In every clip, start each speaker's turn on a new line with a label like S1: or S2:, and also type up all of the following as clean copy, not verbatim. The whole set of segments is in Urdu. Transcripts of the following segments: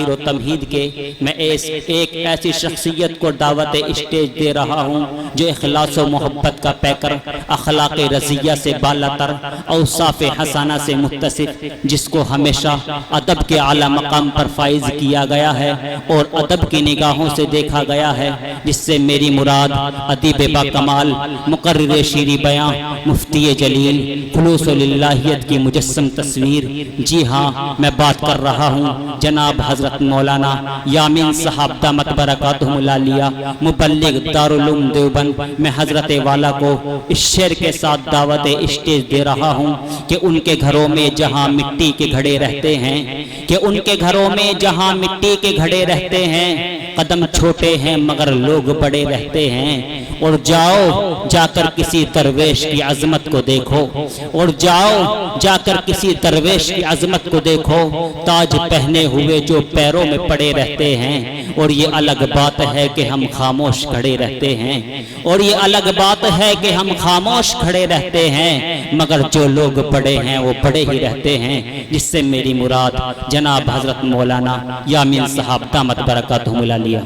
S1: تاخیر و تمہید کے میں ایک ایسی شخصیت کو دعوت اسٹیج دے رہا ہوں جو اخلاص و محبت کا پیکر، اخلاق رضیہ سے بالا تر، اوصاف حسنہ سے متصف، جس کو ہمیشہ ادب کے اعلیٰ مقام پر فائز کیا گیا ہے اور ادب کی نگاہوں سے دیکھا گیا ہے، جس سے میری مراد ادیب با کمال، مقرر شیریں بیاں، مفتی جلیل، خلوص للہیت کی مجسم تصویر، جی ہاں میں بات کر رہا ہوں جناب حضرت مولانا یامین صاحب دامت برکاتہم العالیہ، مبلغ دارالعلوم دیوبند۔ میں حضرت والا کو اس شعر کے ساتھ دعوت اسٹیج دے رہا ہوں کہ ان کے گھروں میں جہاں مٹی کے گھڑے رہتے ہیں، کہ ان کے گھروں میں جہاں مٹی کے گھڑے رہتے ہیں، قدم چھوٹے ہیں مگر لوگ بڑے رہتے ہیں۔ اور جاؤ جا کر کسی درویش کی عظمت کو دیکھو، اور جاؤ جا کر کسی درویش کی عظمت کو دیکھو، تاج پہنے ہوئے جو پیروں میں پڑے رہتے ہیں۔ اور یہ الگ بات ہے کہ ہم خاموش کھڑے رہتے ہیں، اور یہ الگ بات ہے کہ ہم خاموش کھڑے رہتے ہیں، مگر جو لوگ بڑے ہیں وہ بڑے ہی رہتے ہیں، جس سے میری مراد جناب حضرت مولانا یامین صاحب دامت برکاتہم العالیہ۔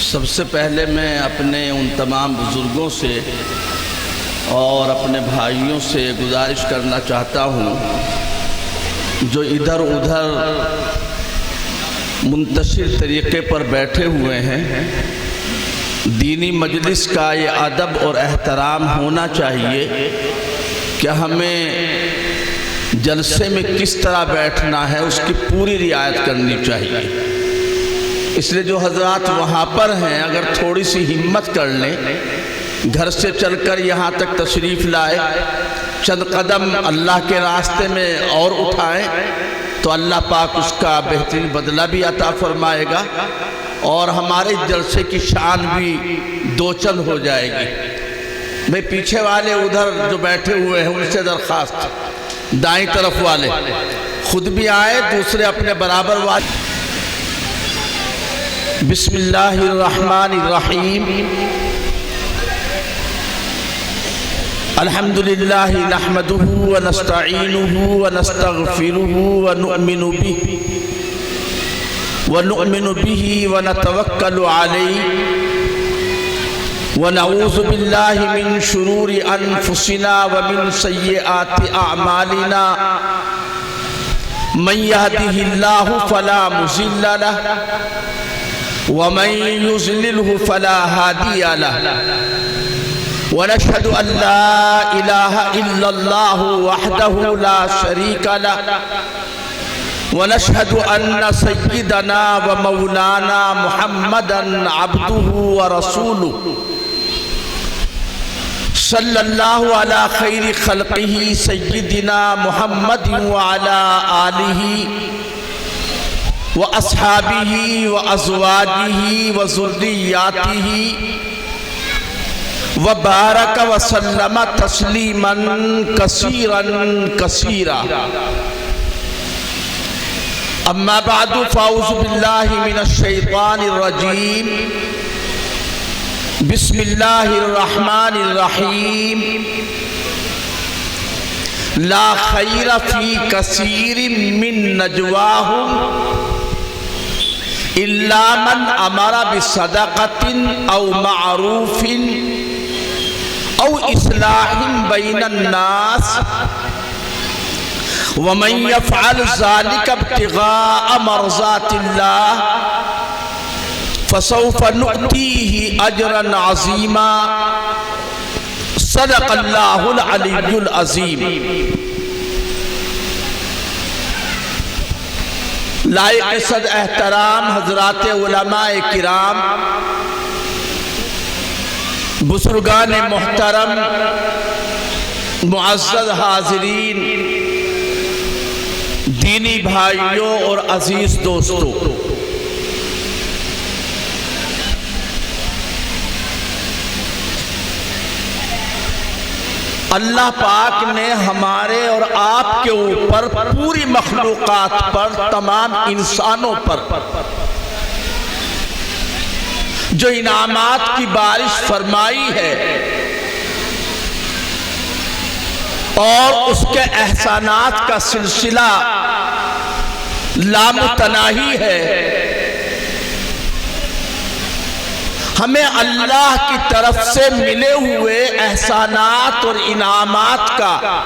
S2: سب سے پہلے میں اپنے ان تمام بزرگوں سے اور اپنے بھائیوں سے گزارش کرنا چاہتا ہوں جو ادھر ادھر منتشر طریقے پر بیٹھے ہوئے ہیں، دینی مجلس کا یہ ادب اور احترام ہونا چاہیے کہ ہمیں جلسے میں کس طرح بیٹھنا ہے اس کی پوری رعایت کرنی چاہیے۔ اس لیے جو حضرات وہاں پر ہیں اگر تھوڑی سی ہمت کر لیں، گھر سے چل کر یہاں تک تشریف لائے، چند قدم اللہ کے راستے میں اور اٹھائیں تو اللہ پاک اس کا بہترین بدلہ بھی عطا فرمائے گا اور ہمارے جلسے کی شان بھی دو چند ہو جائے گی۔ میں پیچھے والے ادھر جو بیٹھے ہوئے ہیں ان سے درخواست، دائیں طرف والے خود بھی آئے، دوسرے اپنے برابر والے۔ بسم اللہ الرحمن الرحیم، الحمدللہ نحمدہ ونستعینہ ونستغفرہ ونؤمن بہ ونتوکل علیہ ونعوذ باللہ من شرور انفسنا ومن سیئات اعمالنا، من یہدہ اللہ فلا مضل لہ ومن يضلله فلا هادي له، ونشهد أن لا إله إلا الله وحده لا شريك له، ونشهد أن سيدنا ومولانا محمدا عبده ورسوله، صلى الله على خير خلقه سيدنا محمد وعلى آله وَأَصْحَابِهِ وَأَزْوَاجِهِ وَذُرِّيَّاتِهِ وَبَارَكَ وَسَلَّمَ تَسْلِيمًا كَثِيرًا كَثِيرًا۔ أما بعد فأعوذ بالله من الشيطان الرجيم، بسم الله الرحمن الرحيم، لا خير في كثير من نجواهم إلا من أمر بصدقة أو معروف أو إصلاح بين الناس، ومن يفعل ذلك ابتغاء مرضات الله فسوف نؤتيه أجرا عظيما، صدق اللہ العلی العظیم۔ لائق صد احترام حضرات علماء کرام، بزرگان محترم، معزز حاضرین، دینی بھائیوں اور عزیز دوستوں، اللہ پاک نے ہمارے اور آپ کے اوپر، پوری مخلوقات پر، تمام انسانوں پر جو انعامات کی بارش فرمائی ہے اور اس کے احسانات کا سلسلہ لامتناہی ہے، ہمیں اللہ کی طرف سے ملے ہوئے احسانات اور انعامات کا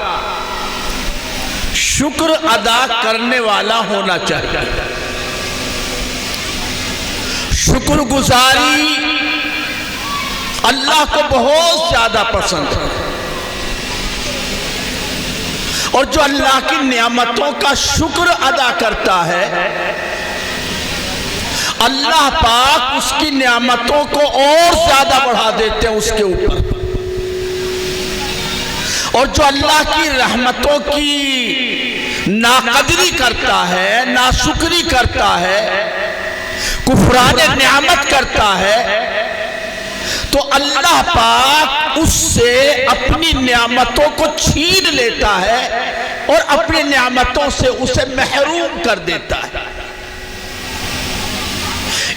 S2: شکر ادا کرنے والا ہونا چاہیے۔ شکر گزاری اللہ کو بہت زیادہ پسند ہے، اور جو اللہ کی نعمتوں کا شکر ادا کرتا ہے، اللہ پاک اس کی نعمتوں کو اور زیادہ بڑھا دیتے ہیں اس کے اوپر، اور جو اللہ کی رحمتوں کی ناقدری کرتا ہے، ناشکری کرتا ہے، کفران نعمت کرتا ہے، تو اللہ پاک اس سے اپنی نعمتوں کو چھین لیتا ہے اور اپنی نعمتوں سے اسے محروم کر دیتا ہے۔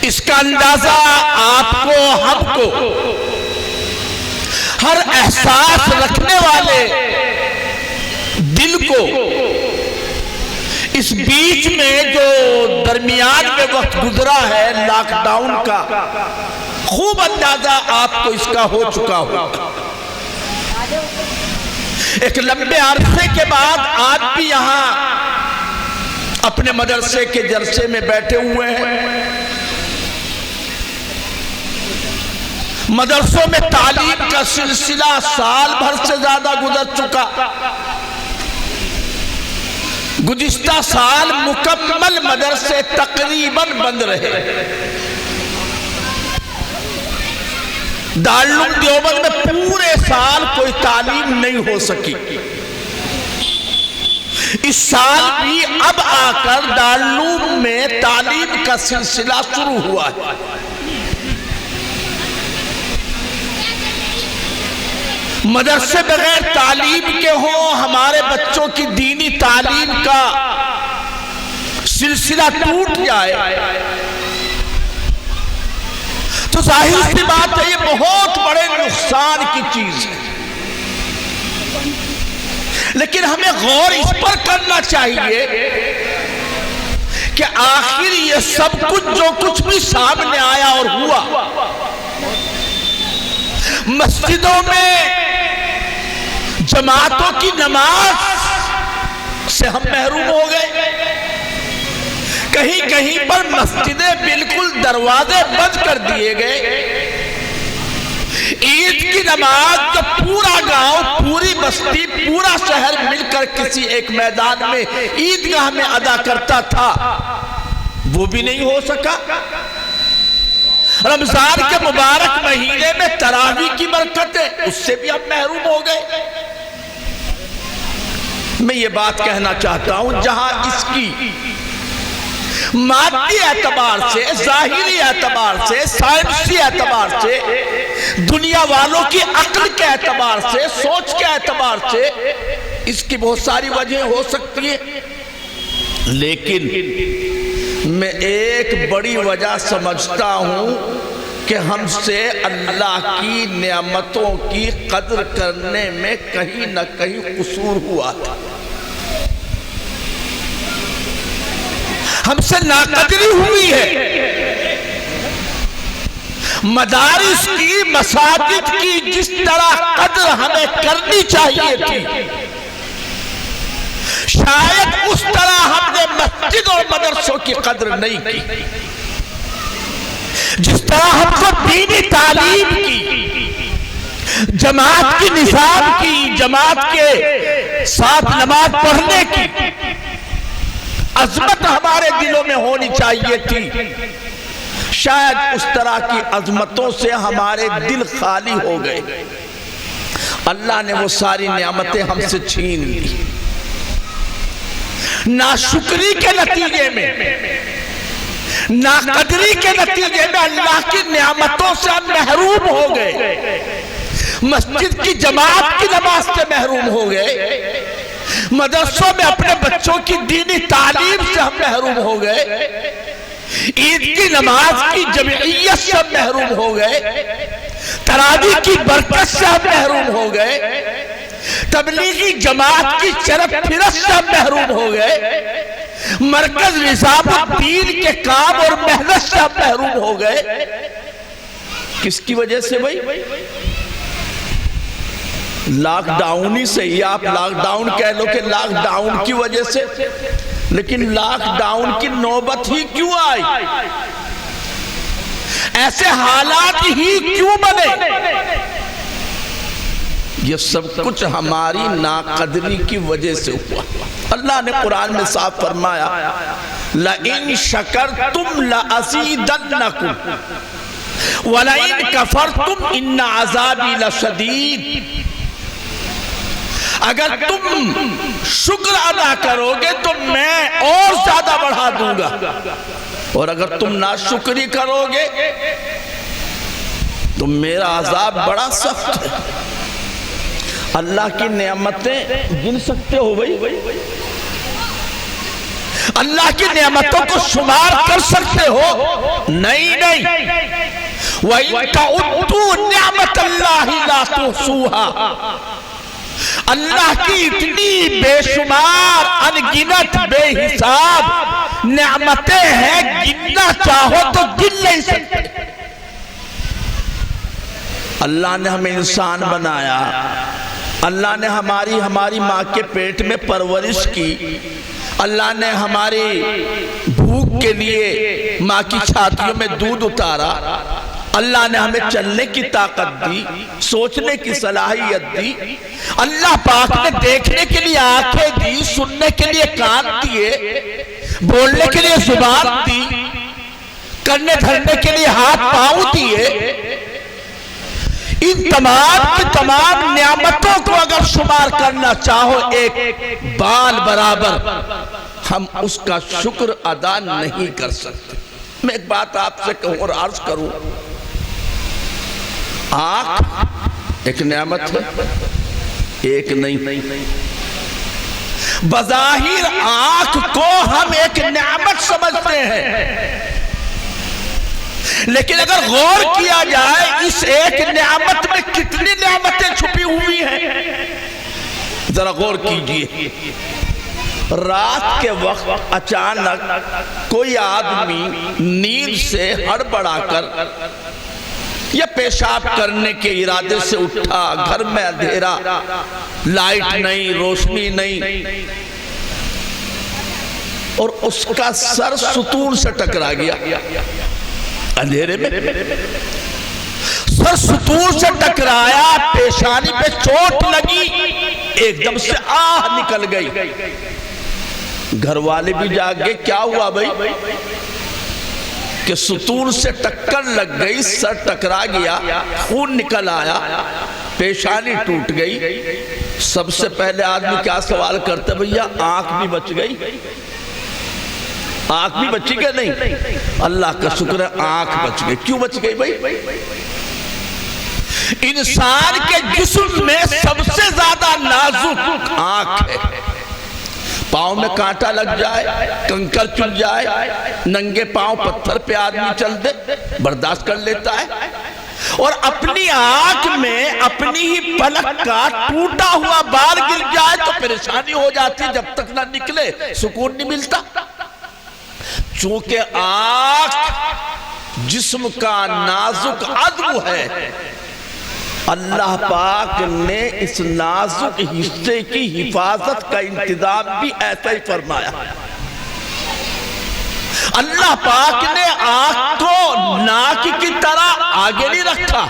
S2: اس کا اندازہ آپ کو، ہم کو، ہر احساس رکھنے والے دل کو اس بیچ میں جو درمیان میں وقت گزرا ہے لاک ڈاؤن کا، خوب اندازہ آپ کو اس کا ہو چکا ہوگا۔ ایک لمبے عرصے کے بعد آج بھی یہاں اپنے مدرسے کے جلسے میں بیٹھے ہوئے ہیں۔ مدرسوں میں تعلیم کا سلسلہ سال بھر سے زیادہ گزر چکا، گزشتہ سال مکمل مدرسے تقریباً بند رہے۔ دارالعلوم دیوبند میں پورے سال کوئی تعلیم نہیں ہو سکی۔ اس سال بھی اب آ کر دارالعلوم میں تعلیم کا سلسلہ شروع ہوا ہے۔ مدرسے بغیر تعلیم کے ہوں، ہمارے بچوں کی دینی تعلیم کا سلسلہ ٹوٹ جائے تو ظاہر سی بات ہے یہ بہت بڑے نقصان کی چیز ہے۔ لیکن ہمیں غور اس پر کرنا چاہیے کہ آخر یہ سب کچھ جو کچھ بھی سامنے آیا اور ہوا، مسجدوں میں جماعتوں کی نماز سے ہم محروم ہو گئے، کہیں کہیں پر مسجدیں بالکل دروازے بند کر دیے گئے۔ عید کی نماز جو پورا گاؤں، پوری بستی، پورا شہر مل کر کسی ایک میدان میں عیدگاہ میں ادا کرتا تھا، وہ بھی نہیں ہو سکا۔ رمضان کے مبارک مہینے میں تراویح کی برکتیں، اس سے بھی ہم محروم ہو گئے۔ میں یہ بات کہنا چاہتا ہوں، جہاں اس کی مادی اعتبار سے، ظاہری اعتبار سے، سائنسی اعتبار سے، دنیا والوں کی عقل کے اعتبار سے، سوچ کے اعتبار سے اس کی بہت ساری وجہ ہو سکتی ہے، لیکن میں ایک بڑی وجہ سمجھتا ہوں کہ ہم سے اللہ کی نعمتوں کی قدر کرنے میں کہیں نہ کہیں قصور ہوا تھا، ہم سے ناقدری ہوئی ہے۔ مدارس کی، مساجد کی جس طرح قدر ہمیں کرنی چاہیے تھی، شاید اس طرح ہم نے مسجد اور مدرسوں کی قدر نہیں کی۔ جس طرح ہم کو دینی تعلیم کی، جماعت کی نصاب کی، جماعت کے ساتھ نماز پڑھنے کی عظمت ہمارے دلوں میں ہونی چاہیے تھی، شاید اس طرح کی عظمتوں سے ہمارے دل خالی ہو گئے، اللہ نے وہ ساری نعمتیں ہم سے چھین لی. ناشکری کے نتیجے میں، ناقدری کے نتیجے میں اللہ کی نعمتوں سے ہم محروم ہو گئے. مسجد کی جماعت کی نماز سے محروم ہو گئے. مدرسوں میں اپنے بچوں کی دینی تعلیم سے ہم محروم ہو گئے. عید کی نماز کی جمعیت سے ہم محروم ہو گئے. تراویح کی برکت سے ہم محروم ہو گئے. تبلیغی جماعت کی چرب پھرت سے ہم محروم ہو گئے. مرکز نظام الدین کے کام اور محنت سے ہم محروم ہو گئے. کس کی وجہ سے بھائی؟ لاک ڈاؤن ہی صحیح. آپ لاک ڈاؤن کہہ لو کہ لاک ڈاؤن کی وجہ سے، لیکن لاک ڈاؤن کی نوبت ہی کیوں آئی؟ ایسے حالات ہی کیوں بنے؟ یہ سب کچھ ہماری ناقدری کی وجہ سے ہوا. اللہ نے قرآن میں صاف فرمایا لَإِن شَكَرْتُمْ لَأَزِيدَنَّكُمْ وَلَإِن كَفَرْتُمْ إِنَّ عَذَابِي لَشَدِيدٌ. اگر تم شکر ادا کرو گے تو میں اور زیادہ بڑھا دوں گا، اور اگر تم ناشکری کرو گے تو میرا عذاب بڑا سخت ہے. اللہ کی نعمتیں گن سکتے ہو بھائی؟ اللہ کی نعمتوں کو شمار کر سکتے ہو؟ نہیں. وَإِن تَعُدُّوا نِعْمَةَ اللَّهِ لَا تُحْصُوهَا. اللہ کی اتنی بے شمار انگنت بے حساب نعمتیں ہیں، گننا چاہو تو گن نہیں سکتے. اللہ نے ہمیں انسان بنایا. اللہ نے ہماری ماں کے پیٹ میں پرورش کی. اللہ نے ہماری بھوک کے لیے ماں کی چھاتیوں میں دودھ اتارا. اللہ نے ہمیں چلنے کی طاقت دی، سوچنے کی صلاحیت دی. اللہ پاک نے دیکھنے کے لیے آنکھیں دی، سننے کے لیے کان دیے، بولنے کے لیے زبان دی، کرنے دھرنے کے لیے ہاتھ پاؤں دیے. ان تمام کی تمام نعمتوں کو اگر شمار کرنا چاہو ایک بال برابر، ہم اس کا شکر ادا نہیں کر سکتے. میں ایک بات آپ سے کہوں اور عرض کروں، آنکھ ایک نعمت ہے، ایک نہیں. بظاہر آنکھ کو ہم ایک نعمت سمجھتے ہیں، لیکن اگر غور کیا جائے اس ایک نعمت میں کتنی نعمتیں چھپی ہوئی ہیں، ذرا غور کیجئے. رات کے وقت اچانک کوئی آدمی نیند سے ہڑبڑا کر یا پیشاب کرنے کے ارادے سے اٹھا، گھر میں اندھیرا، لائٹ نہیں، روشنی نہیں، اور اس کا سر ستون سے ٹکرا گیا. اندھیرے میں سر ستون سے ٹکرایا، پیشانی پہ چوٹ لگی، ایک دم سے آہ نکل گئی. گھر والے بھی جاگ گئے. کیا ہوا بھائی؟ کہ ستون سے ٹکر لگ گئی، سر ٹکرا گیا، خون نکل آیا، پیشانی ٹوٹ گئی. سب سے پہلے آدمی کیا سوال کرتے؟ بھئییا آنکھ بھی بچ گئی؟ آنکھ بھی بچی کہ نہیں؟ اللہ کا شکر ہے آنکھ بچ گئی. کیوں بچ گئی بھائی؟ انسان کے جسم میں سب سے زیادہ نازک آنکھ ہے. پاؤں میں کانٹا لگ جائے، کنکر چل جائے، ننگے پاؤں پتھر پہ آدمی چل دے، برداشت کر لیتا ہے. اور اپنی آنکھ میں اپنی ہی پلک کا ٹوٹا ہوا بال گر جائے تو پریشانی ہو جاتی، جب تک نہ نکلے سکون نہیں ملتا. چونکہ آنکھ جسم کا نازک عضو ہے، اللہ پاک نے اس نازک حصے کی حفاظت کا انتظام بھی ایسا ہی فرمایا. اللہ پاک نے آنکھ کو ناک کی طرح آگے نہیں رکھا،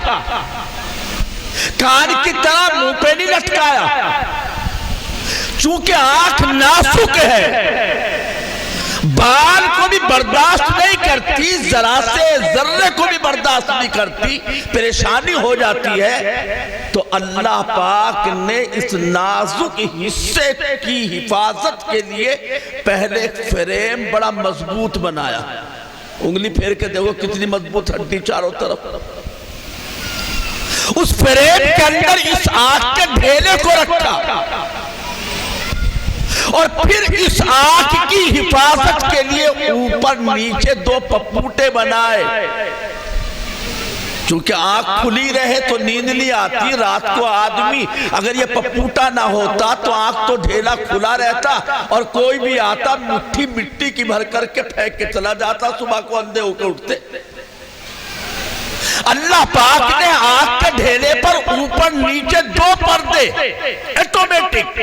S2: کان کی طرح منہ پہ نہیں لٹکایا. چونکہ آنکھ نازک ہے، بال کو بھی برداشت نہیں کرتی، ذرا سے ذرے کو بھی برداشت نہیں کرتی، پریشانی ہو جاتی ہے، تو اللہ پاک نے اس نازک حصے کی حفاظت کے لیے پہلے فریم بڑا مضبوط بنایا۔ انگلی پھیر کے دیکھو کتنی مضبوط ہڈی چاروں طرف، اس فریم کے اندر اس آنکھ کے ڈھیلے کو رکھا، اور پھر اس آنکھ کی حفاظت کے لیے اوپر نیچے دو پپوٹے بنائے۔ چونکہ آنکھ کھلی رہے تو نیند نہیں آتی، رات کو آدمی اگر یہ پپوٹا نہ ہوتا تو آنکھ تو ڈھیلا کھلا رہتا، اور کوئی بھی آتا مٹھی مٹی کی بھر کر کے پھینک کے چلا جاتا، صبح کو اندھے ہو کے اٹھتے۔ اللہ پاک نے آنکھ کے ڈھیلے پر اوپر نیچے دو پردے ایٹومیٹک،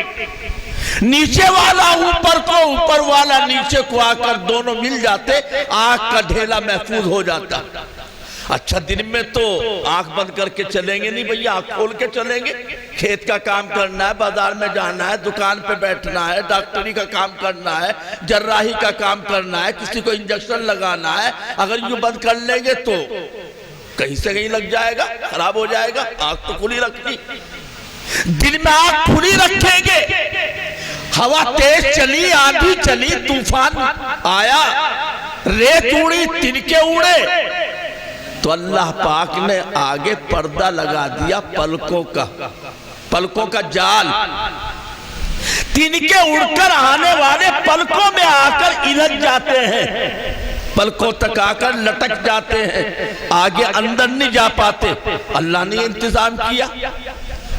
S2: نیچے والا اوپر کو، اوپر والا نیچے کو آ کر دونوں مل جاتے، آنکھ کا ڈھیلا محفوظ ہو جاتا۔ اچھا دن میں تو آنکھ بند کر کے چلیں گے نہیں بھئیہ، آنکھ کھول کے چلیں گے، کھیت کا کام کرنا ہے، بازار میں جانا ہے، دکان پہ بیٹھنا ہے، ڈاکٹری کا کام کرنا ہے، جراحی کا کام کرنا ہے، کسی کو انجیکشن لگانا ہے، اگر یوں بند کر لیں گے تو کہیں سے کہیں لگ جائے گا، خراب ہو جائے گا۔ آنکھ تو کھلی رکھنی، دن میں آنکھ کھلی رکھیں گے، ہوا تیز چلی، آندھی چلی، طوفان آیا، ریت اڑی، تنکے اڑے، تو اللہ پاک نے آگے پردہ لگا دیا پلکوں کا جال۔ تنکے اڑ کر آنے والے پلکوں میں آ کر الجھ جاتے ہیں، پلکوں تک آ کر لٹک جاتے ہیں، آگے اندر نہیں جا پاتے۔ اللہ نے انتظام کیا،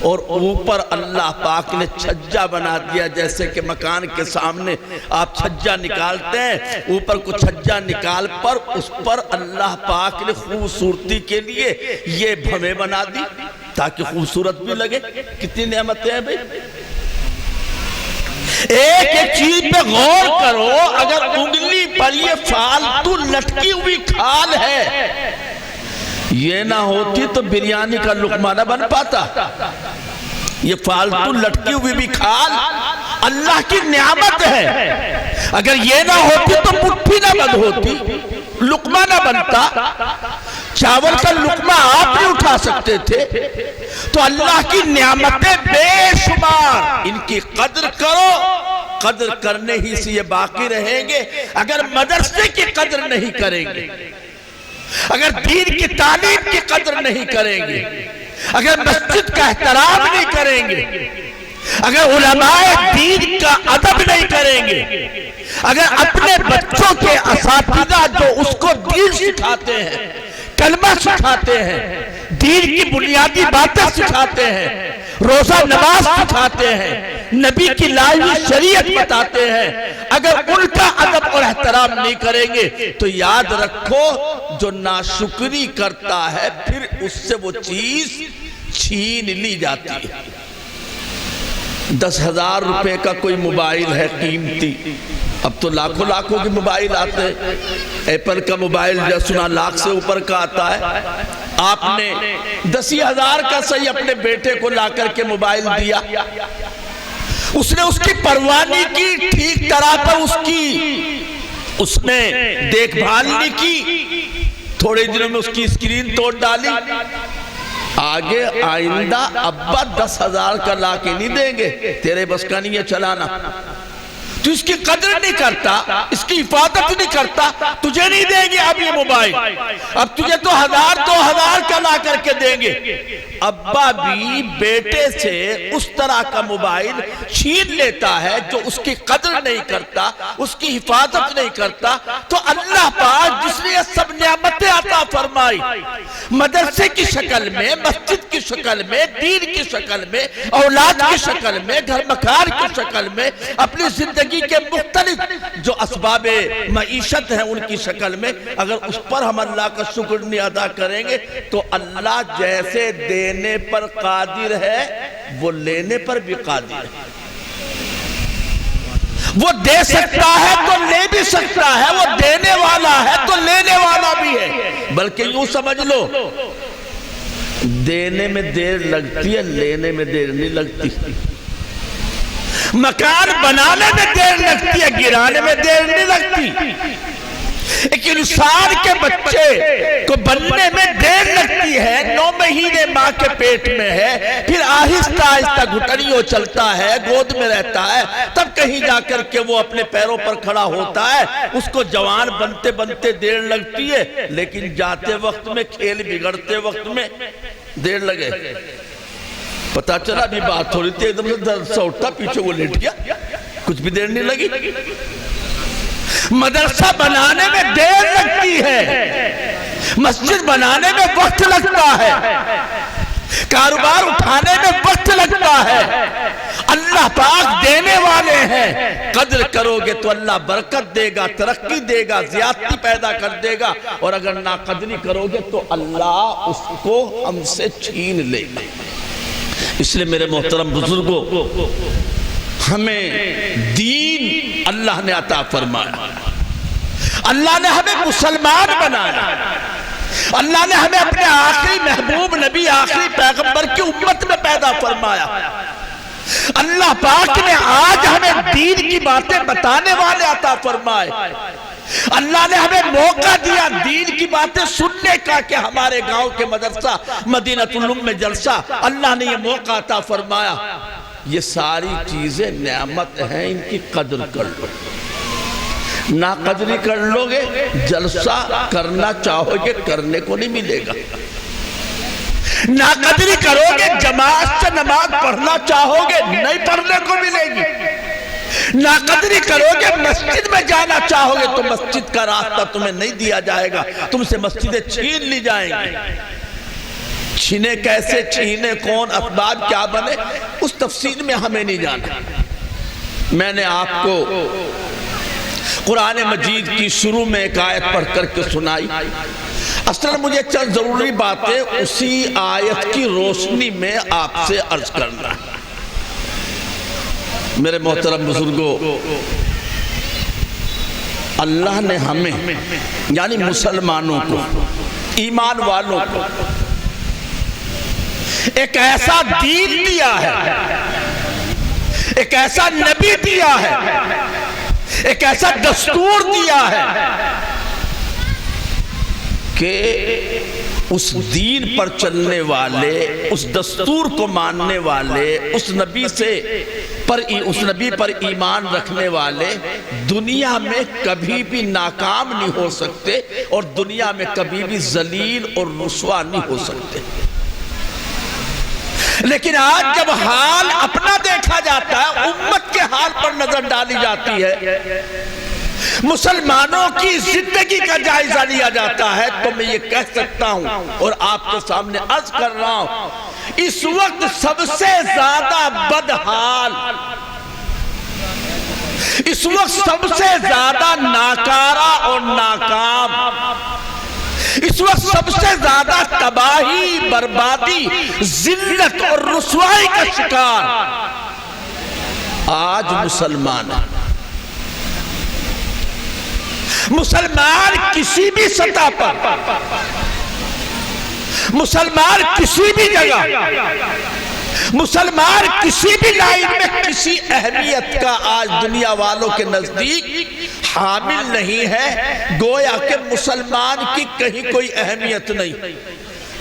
S2: اور اوپر اللہ پاک نے چھجا بنا دیا، جیسے کہ مکان کے سامنے آپ چھجا نکالتے ہیں، اوپر کو چھجا نکال پر اس پر اللہ پاک نے خوبصورتی کے لیے یہ بھویں بنا دی تاکہ خوبصورت بھی لگے۔ کتنی نعمتیں ہیں بھئی، ایک ایک چیز پہ غور کرو، اگر انگلی پر یہ فالتو لٹکی ہوئی کھال ہے، یہ نہ ہوتی تو بریانی کا لقمہ نہ بن پاتا۔ یہ فالتو لٹکی ہوئی بھی کھال اللہ کی نعمت ہے، اگر یہ نہ ہوتی تو مٹھی نہ بند ہوتی، لقمہ نہ بنتا، چاول کا لقمہ آپ نہیں اٹھا سکتے تھے۔ تو اللہ کی نعمتیں بے شمار، ان کی قدر کرو، قدر کرنے ہی سے یہ باقی رہیں گے۔ اگر مدرسے کی قدر نہیں کریں گے، اگر دین کی تعلیم کی قدر نہیں کریں گے، اگر مسجد کا احترام نہیں کریں گے، اگر علماء دین کا ادب نہیں کریں گے، اگر اپنے بچوں کے اساتذہ جو اس کو دین سکھاتے ہیں، کلمہ سکھاتے ہیں، دین کی بنیادی باتیں سکھاتے ہیں، روزہ نماز سکھاتے ہیں، نبی کی لائی ہوئی شریعت بتاتے ہیں، اگر ان کا ادب اور احترام نہیں کریں گے تو یاد رکھو جو ناشکری کرتا ہے پھر اس سے وہ چیز چھین لی جاتی ہے۔ 10,000 روپے کا کوئی موبائل ہے قیمتی، اب تو لاکھوں کے موبائل آتے ہیں، ایپل کا موبائل جو سنا لاکھ سے اوپر کا آتا ہے، آپ نے 10,000 کا صحیح اپنے بیٹے کو لا کر کے موبائل دیا، اس نے اس کی پروانی کی، ٹھیک طرح پر اس نے دیکھ بھال نہیں کی، تھوڑے دنوں میں اس کی اسکرین توڑ ڈالی، آگے آئندہ ابا 10,000 کا لا کے نہیں دیں گے، تیرے بس کا نہیں ہے چلانا، تو اس کی قدر نہیں کرتا، اس کی حفاظت نہیں کرتا، تجھے نہیں دیں گے اب یہ موبائل، اب تجھے تو 1,000-2,000 کا لا کر کے دیں گے۔ ابا بھی بیٹے سے اس طرح کا موبائل چھین لیتا ہے جو اس کی قدر نہیں کرتا، اس کی حفاظت نہیں کرتا۔ تو اللہ پاک جس نے یہ سب نعمتیں عطا فرمائی، مدرسے کی شکل میں، مسجد کی شکل میں، دین کی شکل میں، اولاد کی شکل میں، گھر مکان کی شکل میں، اپنی زندگی کے مختلف جو اسباب معیشت ہیں ان کی شکل میں، اگر اس پر ہم اللہ کا شکر نہیں ادا کریں گے تو اللہ جیسے دینے پر قادر ہے وہ لینے پر بھی قادر ہے۔ وہ دے سکتا ہے تو لے بھی سکتا ہے، وہ دینے والا ہے تو لینے والا بھی ہے۔ بلکہ یوں سمجھ لو دینے میں دیر لگتی ہے، لینے میں دیر نہیں لگتی۔ مکان بنانے میں دیر لگتی ہے، گرانے میں دیر نہیں لگتی۔ ایک انسان کے بچے کو بننے میں دیر لگتی ہے، 9 مہینے ماں کے پیٹ میں ہے، پھر آہستہ آہستہ گھٹنیوں چلتا ہے، گود میں رہتا ہے، تب کہیں جا کر کے وہ اپنے پیروں پر کھڑا ہوتا ہے۔ اس کو جوان بنتے بنتے دیر لگتی ہے، لیکن جاتے وقت میں، کھیل بگڑتے وقت میں دیر لگے۔ پتا چلا بھی بات ہو رہی تھی، ایک دم سے درد سا اٹھا، پیچھے وہ لیٹ گیا، کچھ بھی دیر نہیں لگی۔ مدرسہ بنانے میں دیر لگتی ہے، مسجد بنانے میں وقت لگتا ہے، کاروبار اٹھانے میں وقت لگتا ہے۔ اللہ پاک دینے والے ہیں، قدر کرو گے تو اللہ برکت دے گا، ترقی دے گا، زیادتی پیدا کر دے گا، اور اگر ناقدری کرو گے تو اللہ اس کو ہم سے چھین لے گا۔ اس لئے میرے محترم بزرگوں، ہمیں دین اللہ نے عطا فرمایا، اللہ نے ہمیں مسلمان بنایا، اللہ نے ہمیں اپنے آخری محبوب نبی، آخری پیغمبر کی امت میں پیدا فرمایا۔ اللہ پاک نے آج ہمیں دین کی باتیں بتانے والے عطا فرمائے۔ اللہ نے ہمیں موقع دیا دین کی باتیں سننے کا، کہ ہمارے گاؤں کے مدرسہ مدینۃ العلوم میں جلسہ، اللہ نے یہ موقع عطا فرمایا۔ یہ ساری چیزیں نعمت ہیں، ان کی قدر کر لو۔ ناقدری کر لو گے، جلسہ کرنا چاہو گے کرنے کو نہیں ملے گا۔ ناقدری کرو گے، جماعت سے نماز پڑھنا چاہو گے نہیں پڑھنے کو ملے گی۔ ناقدری کرو گے، مسجد میں جانا چاہو گے تو مسجد کا راستہ تمہیں نہیں دیا جائے گا، تم سے مسجدیں چھین لی جائیں گی۔ چھینے کیسے، چھینے کون، اسباب کیا بنے، اس تفصیل میں ہمیں نہیں جانا۔ میں نے آپ کو قرآن مجید کی شروع میں ایک آیت پڑھ کر کے سنائی۔ اصل مجھے چند ضروری باتیں اسی آیت کی روشنی میں آپ سے عرض کرنا ہے۔ میرے محترم بزرگوں، اللہ نے ہمیں یعنی مسلمانوں کو، ایمان والوں کو ایک ایسا دین دیا ہے، ایک ایسا نبی دیا ہے، ایک ایسا دستور دیا ہے کہ اس دین پر چلنے والے، اس دستور کو ماننے والے، اس نبی پر ایمان رکھنے والے دنیا میں کبھی بھی ناکام نہیں ہو سکتے، اور دنیا میں کبھی بھی ذلیل اور رسوا نہیں ہو سکتے۔ لیکن آج جب حال اپنا دیکھا جاتا ہے، امت کے حال پر نظر ڈالی جاتی ہے، مسلمانوں کی زندگی کا جائزہ لیا جاتا ہے، تو میں یہ کہہ سکتا ہوں اور آپ کے سامنے عرض کر رہا ہوں، اس وقت سب سے زیادہ بدحال، اس وقت سب سے زیادہ ناکارہ اور ناکام، اس وقت سب سے زیادہ تباہی، بربادی، ذلت اور رسوائی کا شکار آج مسلمان ہیں۔ مسلمان کسی بھی سطح پر، مسلمان کسی بھی جگہ، مسلمان کسی بھی لائن میں کسی اہمیت کا آج دنیا والوں کے نزدیک حامل نہیں ہے، گویا کہ مسلمان کی کہیں کوئی اہمیت نہیں،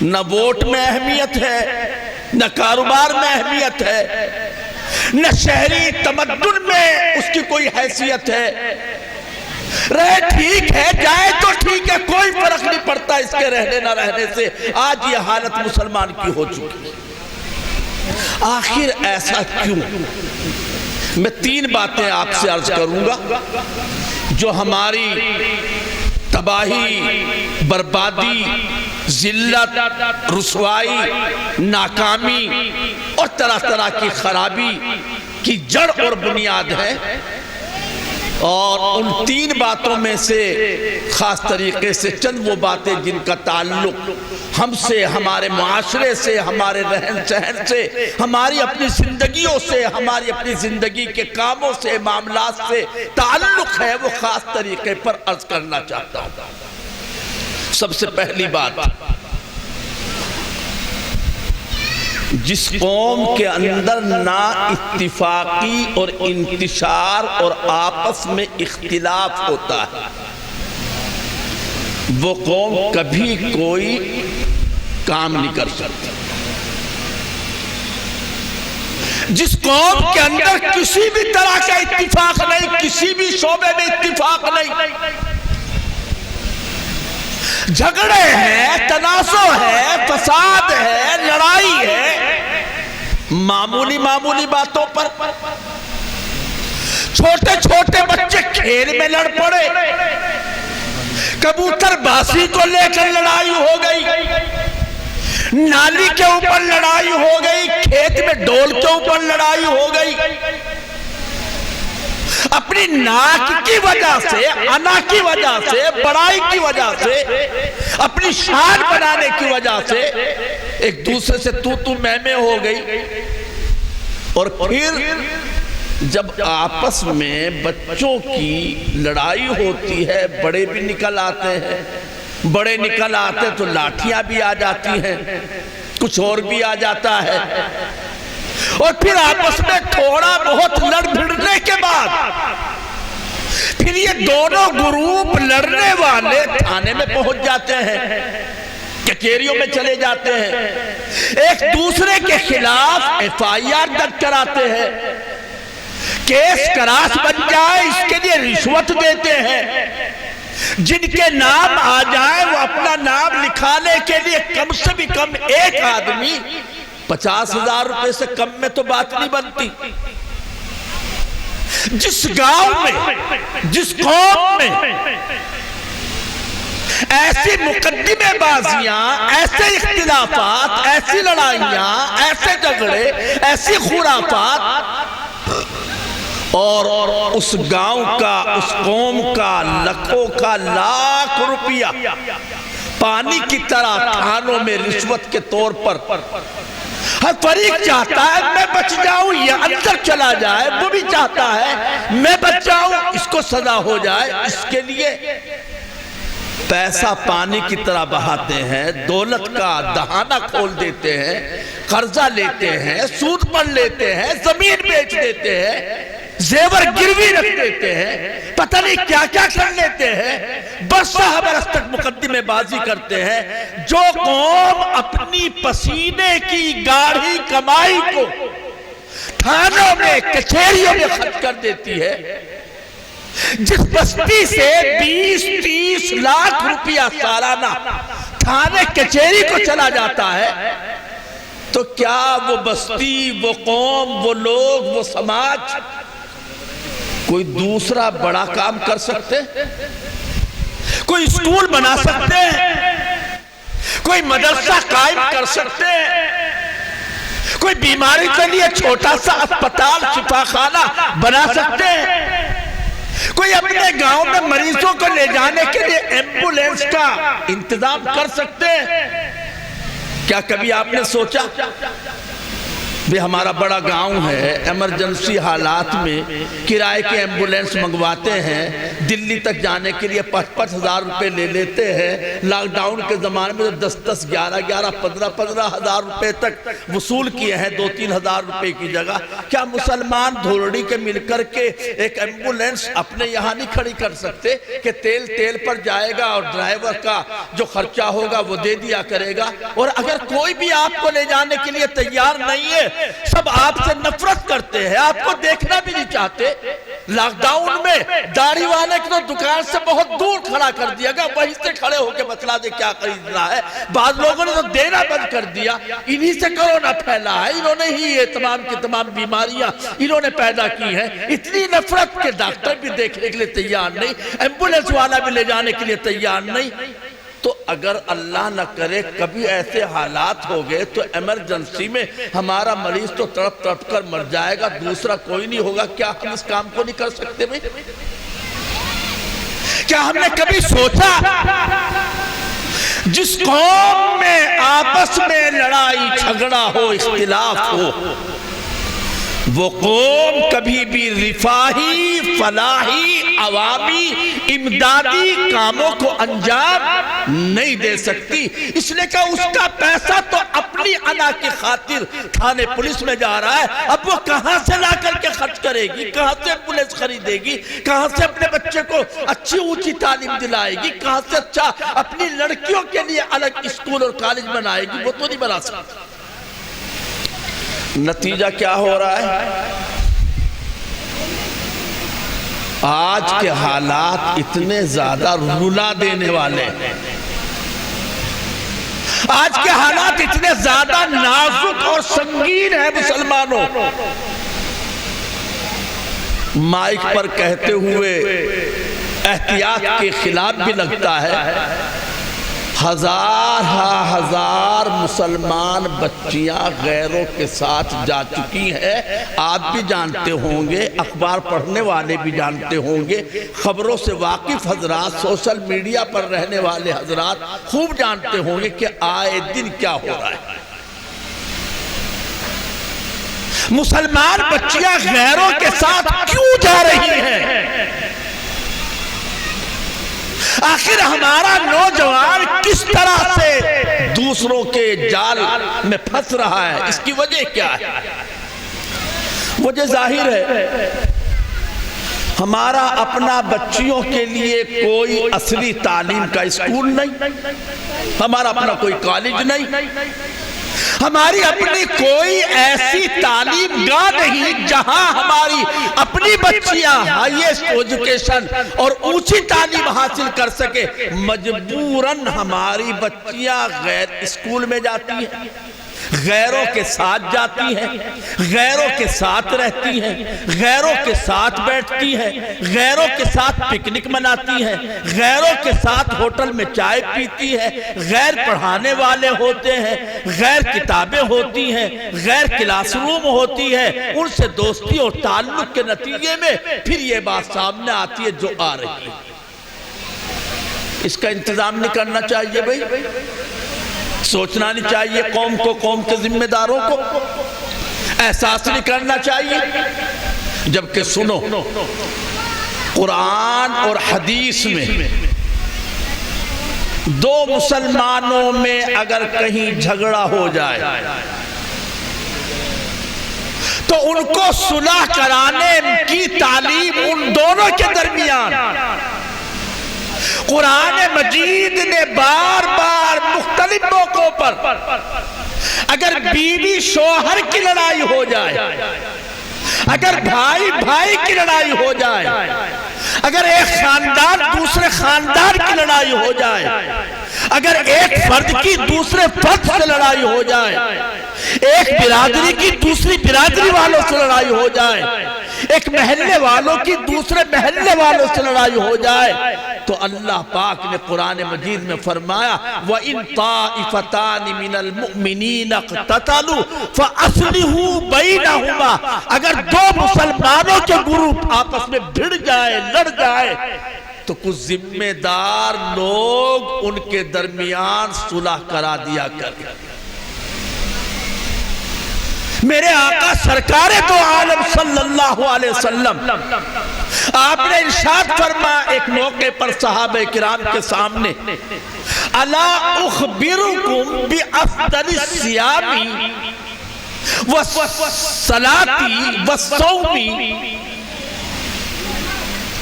S2: نہ ووٹ میں اہمیت ہے، نہ کاروبار میں اہمیت ہے، نہ شہری تمدن میں اس کی کوئی حیثیت ہے۔ رہے ٹھیک ہے، جائے تو ٹھیک ہے، کوئی فرق نہیں پڑتا اس کے رہنے نہ رہنے سے۔ آج یہ حالت مسلمان کی ہو چکی۔ آخر ایسا کیوں؟ میں 3 باتیں آپ سے عرض کروں گا جو ہماری تباہی، بربادی، ذلت، رسوائی، ناکامی اور طرح طرح کی خرابی کی جڑ اور بنیاد ہے، اور ان 3 باتوں میں سے خاص طریقے سے چند وہ باتیں جن کا تعلق ہم سے، ہمارے معاشرے سے، ہمارے رہن سہن سے، ہماری اپنی زندگیوں سے، ہماری اپنی زندگی کے کاموں سے، معاملات سے تعلق ہے، وہ خاص طریقے پر عرض کرنا چاہتا ہوں۔ سب سے پہلی بات، جس قوم کے اندر نا اتفاقی اور انتشار اور آپس میں اختلاف ہوتا ہے، وہ قوم کبھی کوئی کام نہیں کر سکتی۔ جس قوم کے اندر کسی بھی طرح کا اتفاق نہیں، کسی بھی شعبے میں اتفاق نہیں، جھگڑے ہیں، تنازع ہے، فساد ہے، لڑائی ہے، معمولی باتوں پر چھوٹے چھوٹے بچے کھیل میں لڑ پڑے، کبوتر باسی کو لے کر لڑائی ہو گئی، نالی کے اوپر لڑائی ہو گئی، کھیت میں ڈول کے اوپر لڑائی ہو گئی، اپنی ناک کی وجہ سے، انا کی وجہ سے، بڑائی کی وجہ سے، اپنی شان بنانے کی وجہ سے ایک دوسرے سے تو میں ہو گئی۔ اور پھر جب آپس میں بچوں کی لڑائی ہوتی ہے، بڑے بھی نکل آتے ہیں، بڑے نکل آتے تو لاٹھیاں بھی آ جاتی ہیں، کچھ اور بھی آ جاتا ہے، اور پھر آپس میں تھوڑا بہت لڑ بھڑنے کے بعد پھر یہ دونوں گروپ لڑنے والے تھانے میں پہنچ جاتے ہیں، کچہریوں میں چلے جاتے ہیں، ایک دوسرے کے خلاف ایف آئی آر درج کراتے ہیں، کیس کراس بن جائے اس کے لیے رشوت دیتے ہیں، جن کے نام آ جائے وہ اپنا نام لکھانے کے لیے کم سے بھی کم ایک آدمی 50,000 روپے سے کم میں تو بات نہیں بنتی۔ جس گاؤں میں، جس قوم میں ایسی مقدمے بازیاں، ایسے اختلافات، ایسی لڑائیاں، ایسے جھگڑے، ایسی خرافات، اور اس گاؤں کا، اس قوم کا لکھوں کا لاکھ روپیہ پانی کی طرح تھانوں میں رشوت کے طور پر، ہر فریق چاہتا ہے میں بچ جاؤں، یہ اندر چلا جائے، وہ بھی چاہتا ہے میں بچ جاؤں، اس کو سزا ہو جائے، اس کے لیے پیسہ پانی کی طرح بہاتے ہیں، دولت کا دہانہ کھول دیتے ہیں، قرضہ لیتے ہیں، سود پر لیتے ہیں، زمین بیچ دیتے ہیں، زیور گروی رکھ دیتے ہیں، پتہ نہیں کیا کیا کر لیتے ہیں، برسہ برس تک مقدمے بازی کرتے ہیں۔ جو قوم اپنی پسینے کی گاڑھی کمائی کو تھانوں میں، کچہریوں میں خرچ کر دیتی ہے، جس بستی سے 20-30 لاکھ روپیہ سالانہ تھانے کچہری کو چلا جاتا ہے، تو کیا وہ بستی، وہ قوم، وہ لوگ، وہ سماج کوئی دوسرا بڑا کام کر سکتے؟ کوئی اسکول بنا سکتے ہیں؟ کوئی مدرسہ قائم کر سکتے ہیں؟ کوئی بیماری کے لیے چھوٹا سا اسپتال، شفا خانہ بنا سکتے ہیں؟ کوئی اپنے گاؤں میں مریضوں کو لے جانے کے لیے ایمبولینس کا انتظام کر سکتے ہیں؟ کیا کبھی آپ نے سوچا بھی ہمارا بڑا گاؤں ہے، ایمرجنسی حالات میں کرائے کے ایمبولینس منگواتے ہیں، دلی تک جانے کے لیے 5,000 روپے لے لیتے ہیں، لاک ڈاؤن کے زمانے میں 10,000 11,000 15,000 روپے تک وصول کیے ہیں 2-3 ہزار روپے کی جگہ۔ کیا مسلمان دھولڑی کے مل کر کے ایک ایمبولینس اپنے یہاں نہیں کھڑی کر سکتے کہ تیل پر جائے گا اور ڈرائیور کا جو خرچہ ہوگا وہ دے دیا کرے گا؟ اور اگر کوئی بھی آپ کو لے جانے کے لیے تیار نہیں ہے، سب آپ سے نفرت کرتے ہیں، آپ کو دیکھنا بھی نہیں چاہتے، لاک ڈاؤن میں داڑھی والے کو دکان سے بہت دور کھڑا کر دیا گیا، وہیں سے کھڑے ہو کے بتلا دے کیا خریدنا ہے۔ بعض لوگوں نے تو دینا بند کر دیا، انہی سے کرونا پھیلا ہے، انہوں نے ہی یہ تمام کی تمام بیماریاں انہوں نے پیدا کی ہیں۔ اتنی نفرت کے ڈاکٹر بھی دیکھنے کے لیے تیار نہیں، ایمبولینس والا بھی لے جانے کے لیے تیار نہیں۔ تو اگر اللہ نہ کرے کبھی ایسے حالات ہو گئے تو ایمرجنسی میں ہمارا مریض تو تڑپ تڑپ کر مر جائے گا، دوسرا کوئی نہیں ہوگا، کیا ہم اس کام کو نہیں کر سکتے بھئی؟ کیا ہم نے کبھی سوچا جس قوم میں آپس میں لڑائی جھگڑا ہو، اختلاف ہو، وہ قوم کبھی بھی رفاہی، فلاحی، عوامی، امدادی کاموں کو انجام نہیں دے سکتی، اس لیے کہ اس کا پیسہ تو اپنی انا کی خاطر تھانے پولیس میں جا رہا ہے، اب وہ کہاں سے لا کر کے خرچ کرے گی، کہاں سے پولیس خریدے گی، کہاں سے اپنے بچے کو اچھی اونچی تعلیم دلائے گی، کہاں سے اچھا اپنی لڑکیوں کے لیے الگ اسکول اور کالج بنائے گی، وہ تو نہیں بنا سکتی۔ نتیجہ کیا ہو رہا ہے؟ آج کے حالات اتنے زیادہ رلا دینے والے ہیں، آج کے حالات اتنے زیادہ نازک اور سنگین ہیں مسلمانوں، مائک پر کہتے ہوئے احتیاط کے خلاف بھی لگتا ہے۔ ہزار مسلمان بچیاں غیروں کے ساتھ جا چکی ہیں، آپ بھی جانتے ہوں گے، اخبار پڑھنے والے بھی جانتے ہوں گے، خبروں سے واقف حضرات، سوشل میڈیا پر رہنے والے حضرات خوب جانتے ہوں گے کہ آئے دن کیا ہو رہا ہے۔ مسلمان بچیاں غیروں کے ساتھ کیوں جا رہی ہیں؟ آخر ہمارا نوجوان کس طرح سے دوسروں کے جال میں پھنس رہا ہے؟ اس کی وجہ کیا ہے؟ وجہ ظاہر ہے، ہمارا اپنا بچیوں کے لیے کوئی اصلی تعلیم کا اسکول نہیں، ہمارا اپنا کوئی کالج نہیں، ہماری اپنی کوئی ایسی تعلیم گاہ نہیں جہاں ہماری اپنی بچیاں ہائیسٹ ایجوکیشن اور اونچی تعلیم حاصل کر سکے۔ مجبوراً ہماری بچیاں غیر اسکول میں جاتی ہیں، غیروں کے ساتھ جاتی ہیں، غیروں کے ساتھ رہتی ہیں، غیروں کے ساتھ بیٹھتی ہیں، غیروں کے ساتھ پکنک مناتی ہیں، غیروں کے ساتھ ہوٹل میں چائے پیتی ہے، غیر پڑھانے والے ہوتے ہیں، غیر کتابیں ہوتی ہیں، غیر کلاس روم ہوتی ہے، ان سے دوستی اور تعلق کے نتیجے میں پھر یہ بات سامنے آتی ہے جو آ رہی ہے۔ اس کا انتظام نہیں کرنا چاہیے بھائی، سوچنا نہیں چاہیے قوم کو، قوم کے ذمہ داروں کو احساس نہیں کرنا چاہیے؟ جبکہ سنو، قرآن اور حدیث میں دو مسلمانوں میں اگر کہیں جھگڑا ہو جائے تو ان کو صلح کرانے کی تعلیم ان دونوں کے درمیان قرآن مجید نے بار بار مختلف موقعوں پر، اگر بیوی شوہر کی لڑائی ہو جائے، اگر بھائی بھائی کی لڑائی ہو جائے، اگر ایک خاندان دوسرے خاندان کی لڑائی ہو جائے، اگر ایک فرد کی دوسرے فرد سے لڑائی ہو جائے، ایک برادری کی دوسری برادری والوں سے لڑائی ہو جائے، ایک محلے والوں کی دوسرے محلے والوں سے لڑائی ہو جائے، تو اللہ پاک نے قرآن مجید میں فرمایا وَإِن طَائِفَتَانِ مِنَ الْمُؤْمِنِينَ اقْتَتَلُوا فَأَصْلِحُوا بَيْنَهُمَا، اگر دو مسلمانوں کے گروپ آپس میں بھڑ جائے، لڑ جائے، تو کچھ ذمہ دار لوگ ان کے درمیان صلح کرا دیا کریں۔ میرے آقا سرکار دو عالم صلی اللہ علیہ وسلم، آپ نے ارشاد فرمایا ایک موقع پر صحابہ کرام کے سامنے، الا اخبرکم بافضل الصیام والصلاۃ والصوم،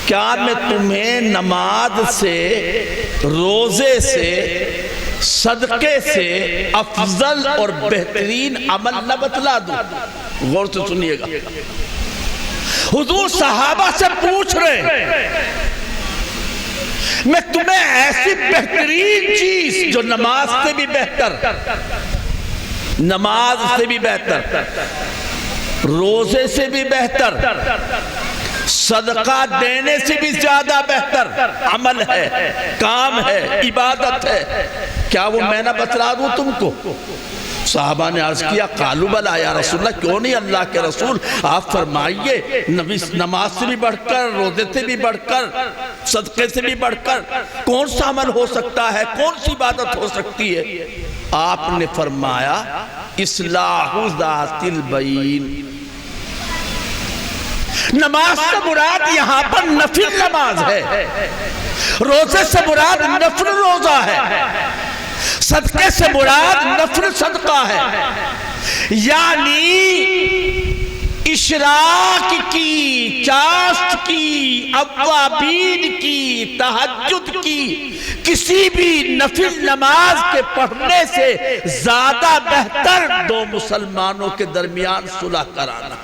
S2: کیا میں تمہیں نماز سے، روزے سے، صدقے سے افضل اور بہترین عمل نہ بتلا دوں؟ غور سے سنیے گا، حضور صحابہ سے پوچھ رہے ہیں میں تمہیں ایسی بہترین چیز جو نماز سے بھی بہتر، نماز سے بھی بہتر، روزے سے بھی بہتر، صدقہ دینے سے بھی زیادہ بہتر عمل ہے، کام ہے، عبادت ہے، کیا وہ میں نہ بتلا دوں تم کو؟ صحابہ نے عرض کیا قالوا بلا یا رسول اللہ، کیوں نہیں اللہ کے رسول، آپ فرمائیے نماز سے بھی بڑھ کر، روزے سے بھی بڑھ کر، صدقے سے بھی بڑھ کر کون سا عمل ہو سکتا ہے، کون سی عبادت ہو سکتی ہے؟ آپ نے فرمایا اصلاح ذات البین، نماز سے مراد یہاں پر نفل نماز ہے، روزے سے مراد نفل روزہ ہے، صدقے سے مراد نفل صدقہ ہے، یعنی اشراق کی، چاشت کی، اوابین کی، تہجد کی کسی بھی نفل نماز کے پڑھنے سے زیادہ بہتر دو مسلمانوں کے درمیان صلح کرانا۔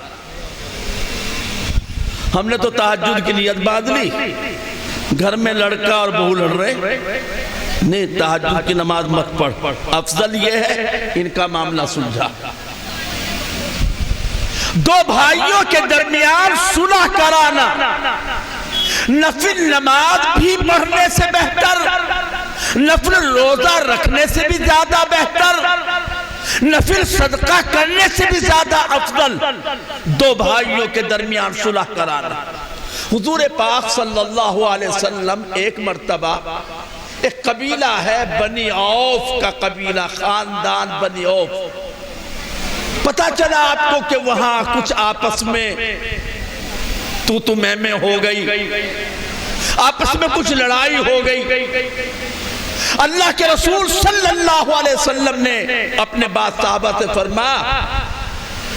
S2: ہم نے تو تہجد کی نیت باندھ لی، گھر میں لڑکا اور بہو لڑ رہے، نہیں تہجد کی نماز مت پڑھ، افضل یہ ہے ان کا معاملہ سلجھا۔ دو بھائیوں کے درمیان صلح کرانا نفل نماز بھی پڑھنے سے بہتر، نفل روزہ رکھنے سے بھی زیادہ بہتر، نفل صدقہ کرنے سے بھی زیادہ افضل دو بھائیوں کے درمیان صلح کرانا۔ حضور پاک صلی اللہ علیہ وسلم ایک مرتبہ ایک قبیلہ ہے بنی عوف کا قبیلہ، خاندان بنی عوف، پتا چلا آپ کو کہ وہاں کچھ آپس میں تو میں ہو گئی، آپس میں کچھ لڑائی ہو گئی۔ اللہ کے رسول صلی اللہ علیہ وسلم نے اپنے بعد صحابہ سے فرمایا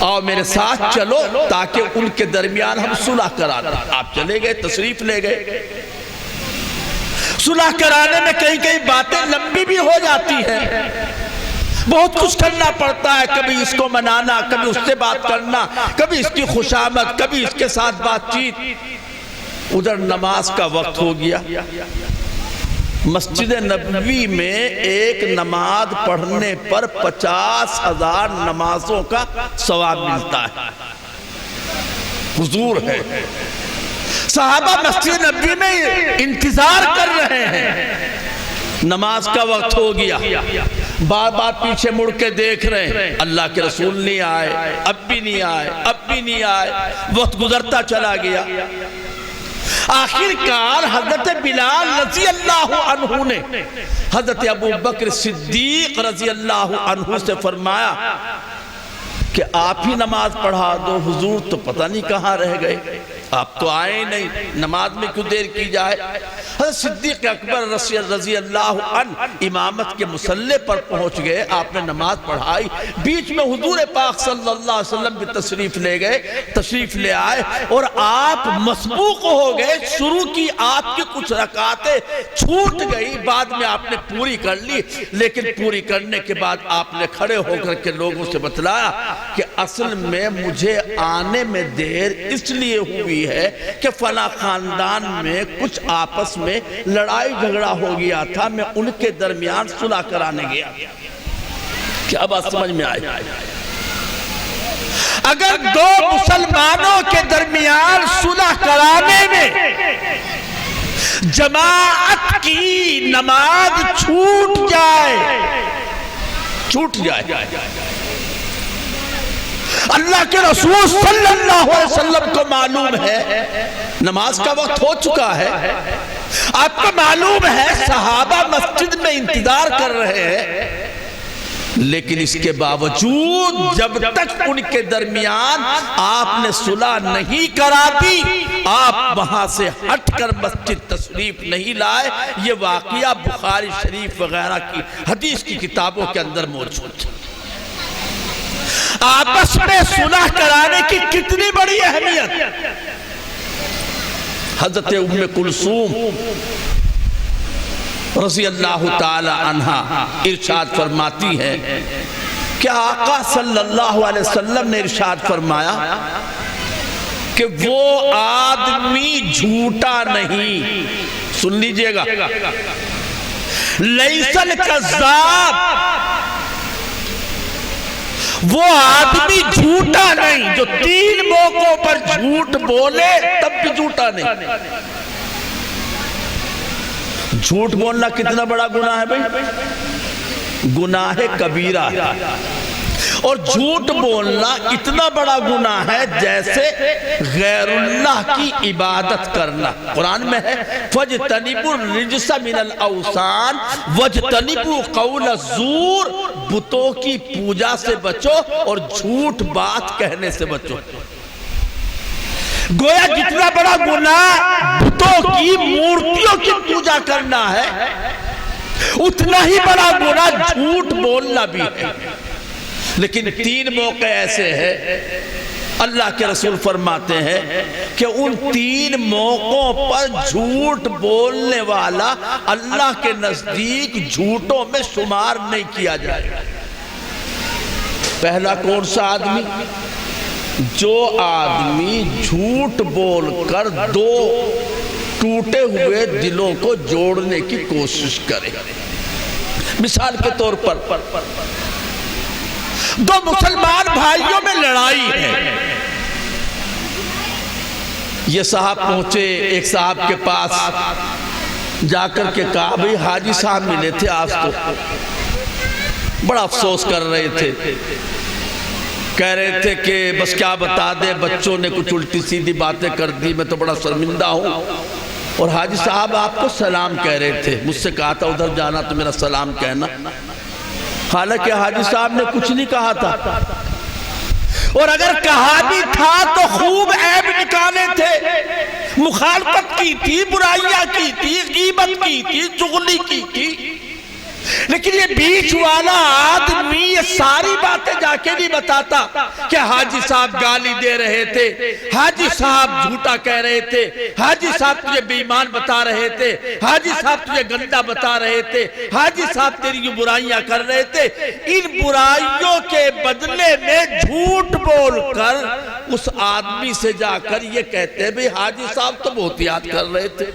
S2: آؤ میرے ساتھ چلو تاکہ ان کے درمیان ہم صلح کرا دیں۔ آپ چلے گئے، تشریف لے گئے۔ صلح کرانے میں کئی کئی باتیں لمبی بھی ہو جاتی ہیں، بہت کچھ کرنا پڑتا ہے، کبھی اس کو منانا، کبھی اس سے بات کرنا، کبھی اس کی خوشامد، کبھی اس کے ساتھ بات چیت۔ ادھر نماز کا وقت ہو گیا، مسجد نبوی میں ایک نماز پڑھنے پر 50,000 نمازوں کا ثواب ملتا ہے۔ حضور ہے، صحابہ مسجد نبوی میں انتظار کر رہے ہیں، نماز کا وقت ہو گیا، بار بار پیچھے مڑ کے دیکھ رہے ہیں، اللہ کے رسول نہیں آئے، اب بھی نہیں آئے، اب بھی نہیں آئے، وقت گزرتا چلا گیا۔ آخر کار حضرت بلال رضی اللہ عنہ نے حضرت ابو بکر صدیق رضی اللہ عنہ سے فرمایا کہ آپ ہی نماز پڑھا دو، حضور تو پتہ نہیں کہاں رہ گئے، آپ تو آئے نہیں، نماز میں کیوں دیر کی جائے۔ حضرت صدیق اکبر رضی اللہ عنہ امامت کے مصلی پر پہنچ گئے، آپ نے نماز پڑھائی، بیچ میں حضور پاک صلی اللہ علیہ وسلم بھی تشریف لے گئے، تشریف لے آئے اور آپ مسبوق ہو گئے، شروع کی آپ کی کچھ رکعتیں چھوٹ گئی، بعد میں آپ نے پوری کر لی، لیکن پوری کرنے کے بعد آپ نے کھڑے ہو کر کے لوگوں سے بتلایا کہ اصل میں مجھے آنے میں دیر اس لیے ہوئی ہے کہ فلاں خاندان میں کچھ آپس میں لڑائی جھگڑا ہو گیا تھا، میں ان کے درمیان صلح کرانے گیا۔ کیا بات سمجھ میں آئی؟ اگر دو مسلمانوں کے درمیان صلح کرانے میں جماعت کی نماز چھوٹ جائے، اللہ کے رسول صلی اللہ علیہ وسلم کو معلوم ہے نماز کا وقت ہو چکا ہے، آپ کو معلوم ہے صحابہ مسجد میں انتظار کر رہے ہیں، لیکن اس کے باوجود جب تک ان کے درمیان آپ نے صلح نہیں کرا دی، آپ وہاں سے ہٹ کر مسجد تشریف نہیں لائے۔ یہ واقعہ بخاری شریف وغیرہ کی حدیث کی کتابوں کے اندر موجود ہے۔ آپس میں صلح کرانے کی کتنی بڑی اہمیت۔ حضرت ام کلثوم رضی اللہ تعالی عنہ ارشاد فرماتی ہے کہ آقا صلی اللہ علیہ وسلم نے ارشاد فرمایا کہ وہ آدمی جھوٹا نہیں، سن لیجئے گا، لیس الکذاب، وہ آدمی جھوٹا نہیں جو 3 موقعوں پر جھوٹ بولے تب بھی جھوٹا نہیں۔ جھوٹ بولنا کتنا بڑا گناہ ہے بھائی؟ گناہ کبیرہ ہے، اور جھوٹ بولنا اتنا بڑا گناہ ہے جیسے غیر اللہ کی عبادت کرنا۔ قرآن میں ہے فَجْتَنِبُوا الرِّجْسَ مِنَ الْأَوْثَانِ وَجْتَنِبُوا قَوْلَ الزُّورِ، بتوں کی پوجا سے بچو اور جھوٹ بات کہنے سے بچو۔ گویا جتنا بڑا گناہ بتوں کی مورتیوں کی پوجا کرنا ہے اتنا ہی بڑا گناہ جھوٹ بولنا بھی ہے۔ لیکن 3 موقع ایسے ہیں اللہ کے رسول فرماتے ہیں کہ ان 3 موقعوں پر جھوٹ بولنے والا اللہ کے نزدیک جھوٹوں میں شمار نہیں کیا جائے گا۔ پہلا کون سا آدمی؟ جو آدمی جھوٹ بول کر 2 ٹوٹے ہوئے دلوں کو جوڑنے کی کوشش کرے۔ مثال کے طور پر 2 مسلمان بھائیوں میں لڑائی ہے۔ یہ صاحب پہنچے ایک صاحب کے پاس، جا کر کے کہا بھئی حاجی صاحب ملے تھے آج تو بڑا افسوس کر رہے تھے، کہہ رہے تھے کہ بس کیا بتا دے بچوں نے کچھ الٹی سیدھی باتیں کر دی، میں تو بڑا شرمندہ ہوں۔ اور حاجی صاحب آپ کو سلام کہہ رہے تھے، مجھ سے کہا تھا ادھر جانا تو میرا سلام کہنا۔ حالانکہ حاجی صاحب نے کچھ نہیں کہا تھا، اور اگر کہا بھی تھا تو خوب عیب نکالے تھے، مخالفت کی تھی، برائیاں کی تھی، غیبت کی تھی، چغلی کی تھی۔ لیکن یہ بیچ والا آدمی یہ ساری باتیں جا کے نہیں بتاتا کہ حاجی صاحب گالی دے رہے تھے، حاجی صاحب جھوٹا کہہ رہے تھے، حاجی صاحب تجھے بے ایمان بتا رہے تھے، حاجی صاحب تجھے گندا بتا رہے تھے، حاجی صاحب تیری یہ برائیاں کر رہے تھے۔ ان برائیوں کے بدلے میں جھوٹ بول کر اس آدمی سے جا کر یہ کہتے ہیں بھئی حاجی صاحب تو بہت یاد کر رہے تھے،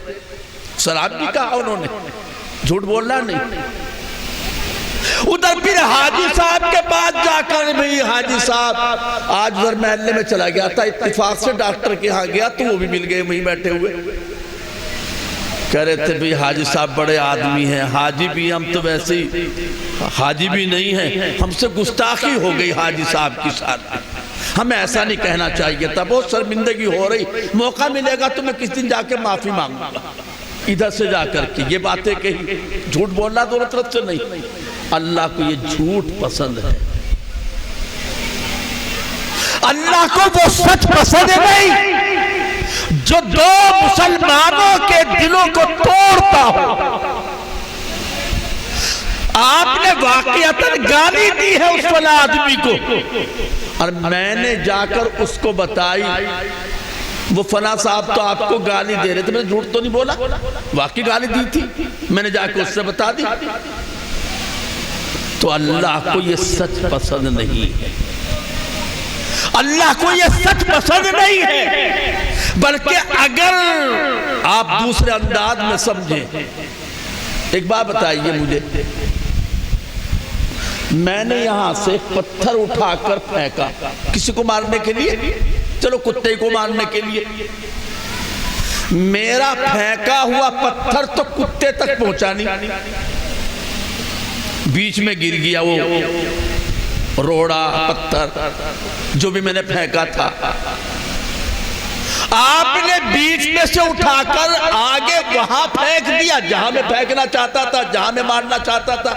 S2: سلام بھی کہا انہوں نے، جھوٹ بولنا نہیں۔ ادھر پھر حاجی صاحب کے پاس جا کر بھی حاجی صاحب آج ادھر محلے میں چلا گیا تھا، اتفاق سے ڈاکٹر کے ہاں گیا تو وہ بھی مل گئے وہیں بیٹھے ہوئے، کہہ رہے تھے بھی حاجی صاحب بڑے آدمی ہیں، حاجی بھی ہم تو ویسے ہی حاجی بھی نہیں ہیں، ہم سے گستاخی ہو گئی حاجی صاحب کی ساتھ، ہمیں ایسا نہیں کہنا چاہیے تھا، بہت شرمندگی ہو رہی، موقع ملے گا تو میں کس دن جا کے معافی مانگوں گا۔ ادھر سے جا کر کے یہ باتیں کہی، جھوٹ بولنا دونوں طرف سے نہیں۔ اللہ کو یہ جھوٹ پسند ہے، اللہ کو وہ سچ پسند نہیں جو 2 مسلمانوں کے دلوں کو توڑتا ہو۔ آپ نے واقعتاً گالی دی ہے اس والا آدمی کو، اور میں نے جا کر اس کو بتائی وہ فلاں صاحب تو آپ کو گالی دے رہے تھے، میں نے جھوٹ تو نہیں بولا، واقعی گالی دی تھی، میں نے جا کے اس سے بتا دی۔ تو اللہ کو یہ سچ پسند نہیں ہے، اللہ کو یہ سچ پسند نہیں ہے، بلکہ اگر آپ دوسرے انداز میں سمجھیں۔ ایک بات بتائیے مجھے، میں نے یہاں سے پتھر اٹھا کر پھینکا کسی کو مارنے کے لیے، چلو کتے کو مارنے کے لیے، میرا پھینکا ہوا پتھر تو کتے تک پہنچا نہیں، بیچ میں گر گیا وہ روڑا پتھر جو بھی میں نے پھینکا تھا، آپ نے بیچ میں سے اٹھا کر آگے وہاں پھینک دیا جہاں میں پھینکنا چاہتا تھا، جہاں میں مارنا چاہتا تھا۔